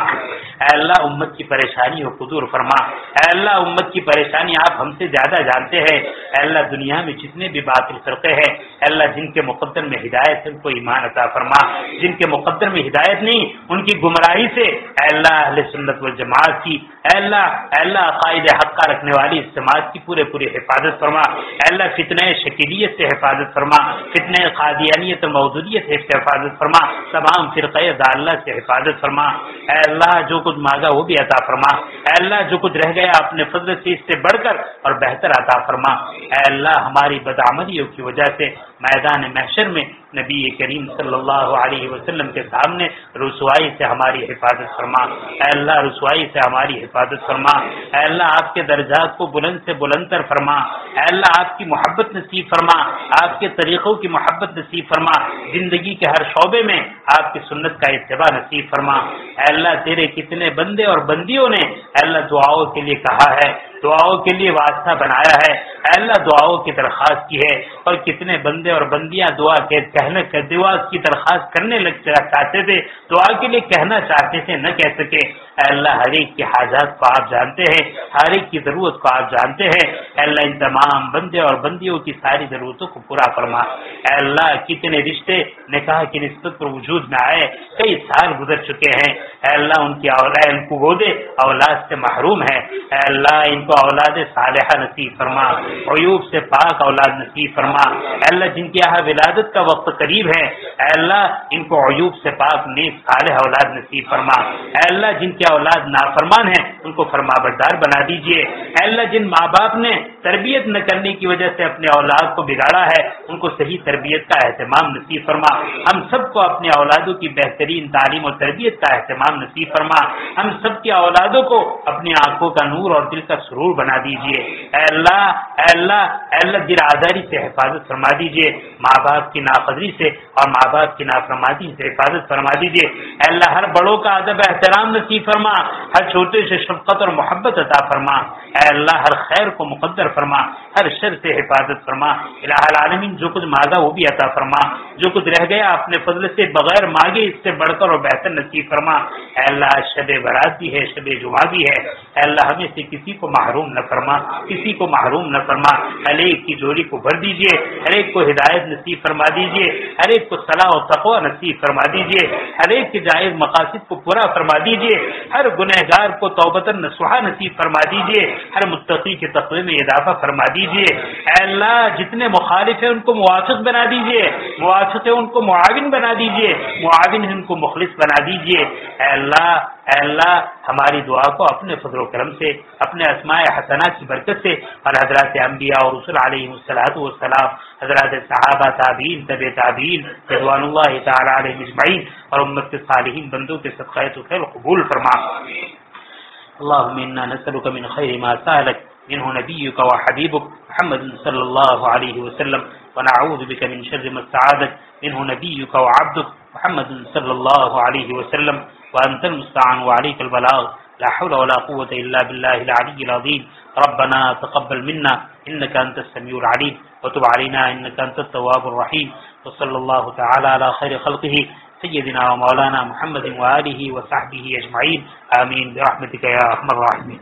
اے اللہ امت کی پریشانیوں کو دور فرما، اے اللہ امت کی پریشانی آپ ہم سے زیادہ جانتے ہیں، اے اللہ دنیا میں جتنے بھی باطل فرقے ہیں اے اللہ جن کے مقدر میں ہدایت ان کو ایمان عطا فرما، جن کے مقدر میں ہدایت نہیں ان کی گمراہی سے اے اللہ اہل سنت والجماعت کی اے اللہ عقائد حقہ رکھنے والی اس سماج کی پوری حفاظت فرما، اے اللہ فتنہ شکیلیت سے حفاظت فرما، فتنہ قادیانیت اور موجودیت سے حفاظت فرما، تمام فرقہ ضالہ سے حفاظت فرما، اے اللہ جو کچھ مانگا وہ بھی عطا فرما، اے اللہ جو کچھ رہ گیا اپنے فضل سے اس سے بڑھ کر اور بہتر عطا فرما، اے اللہ ہماری بدعملیوں کی وجہ سے میدان محشر میں نبی کریم صلی اللہ علیہ وسلم کے سامنے رسوائی سے ہماری حفاظت فرما، اے اللہ رسوائی سے ہماری حفاظت فرما، اے اللہ آپ کے درجات کو بلند سے بلندتر فرما، اے اللہ آپ کی محبت نصیب فرما، آپ کے طریقوں کی محبت نصیب فرما، زندگی کے ہر شعبے میں آپ کی سنت کا اتباع نصیب فرما، اے اللہ تیرے کتنے بندے اور بندیوں نے اے اللہ دعاؤں کے لیے کہا ہے، دعاؤں کے لیے واسطہ بنایا ہے، اے اللہ دعاؤں کی درخواست کی ہے، اور کتنے بندے اور بندیاں دعا کہنے کا دعا کی درخواست کرنے چاہتے تھے، دعا کے لیے کہنا چاہتے تھے، نہ کہہ سکے۔ اے اللہ ہر ایک کی حاجات کو آپ جانتے ہیں، ہر ایک کی ضرورت کو آپ جانتے ہیں۔ اے اللہ ان تمام بندے اور بندیوں کی ساری ضرورتوں کو پورا فرما۔ اے اللہ کتنے رشتے نکاح کی نسبت پر وجود میں آئے، کئی سال گزر چکے ہیں۔ اے اللہ ان کی اولاد، ان کو گودے اولاد سے محروم ہے۔ اے اللہ ان کو اولاد صالحہ نصیب فرما، عیوب سے پاک اولاد نصیب فرما۔ اے اللہ جن کی یہاں ولادت کا وقت قریب ہے، اے اللہ ان کو عیوب سے پاک نیک صالح اولاد نصیب فرما۔ اے اللہ جن کی اولاد نافرمان ہیں ان کو فرما بردار بنا دیجئے۔ اے اللہ جن ماں باپ نے تربیت نہ کرنے کی وجہ سے اپنے اولاد کو بگاڑا ہے ان کو صحیح تربیت کا اہتمام نصیب فرما۔ ہم سب کو اپنے اولادوں کی بہترین تعلیم اور تربیت کا اہتمام نصیب فرما۔ ہم سب کی اولادوں کو اپنی آنکھوں کا نور اور دل کا سرور بنا دیجئے۔ اے اللہ اے اللہ اے اللہ دل آزاری سے حفاظت فرما دیجئے، ماں باپ کی ناقدری سے اور ماں باپ کی نافرمانی سے حفاظت فرما دیجئے۔ اے اللہ ہر بڑوں کا ادب احترام نصیب فرما، ہر چھوٹے سے شفقت اور محبت عطا فرما۔ اے اللہ ہر خیر کو مقدر فرما، ہر شر سے حفاظت فرما۔ الہ العالمین جو کچھ مانگا وہ بھی عطا فرما، جو کچھ رہ گیا اپنے فضل سے بغیر مانگے اس سے بڑھ کر اور بہتر نصیب فرما۔ اے اللہ شب برات بھی ہے، شب جمعہ بھی ہے، اے اللہ ہمیں سے کسی کو محروم نہ فرما، کسی کو محروم نہ فرما۔ ہر ایک کی جوڑی کو بھر دیجئے، ہر ایک کو ہدایت نصیب فرما دیجئے، ہر ایک کو صلاح و تقوی نصیب فرما دیجئے، ہر ایک کے جائز مقاصد کو پورا فرما دیجئے، ہر گنہگار کو توبۃ نصوحہ نصیب فرما دیجئے، ہر متقی کے تقوی میں اضافہ فرما دیجئے۔ اے اللہ جتنے مخالف ہیں ان کو موافق بنا دیجئے، موافق ہیں ان کو معاون بنا دیجئے، معاون ہیں ان کو مخلص بنا دیجئے۔ اے اللہ ہماری دعا کو اپنے فضل و کرم سے، اپنے اسماء حسنہ کی برکت سے اور حضرات انبیاء اور رسول علیہم الصلوۃ والسلام، حضرات صحابہ تابعین تبع تابعین رضوان اللہ تعالی علیہم اجمعین اور امت کے صالحین بندوں کے صدقہ خیر قبول فرما۔ اللهم انا نسألك من خير ما سألك منه نبيك وحبيبك محمد صلى الله عليه وسلم، ونعوذ بك من شر ما استعاذك منه نبيك وعبدك محمد صلى الله عليه وسلم، وأنت المستعان وعليك البلاغ، لا حول ولا قوة إلا بالله العلي العظيم۔ ربنا تقبل منا إنك أنت السميع العليم وتب علينا إنك أنت التواب الرحيم، وصلى الله تعالى على خير خلقه سيدنا ومولانا محمد وآله وصحبه أجمعين، آمين برحمتك يا أرحم الراحمين۔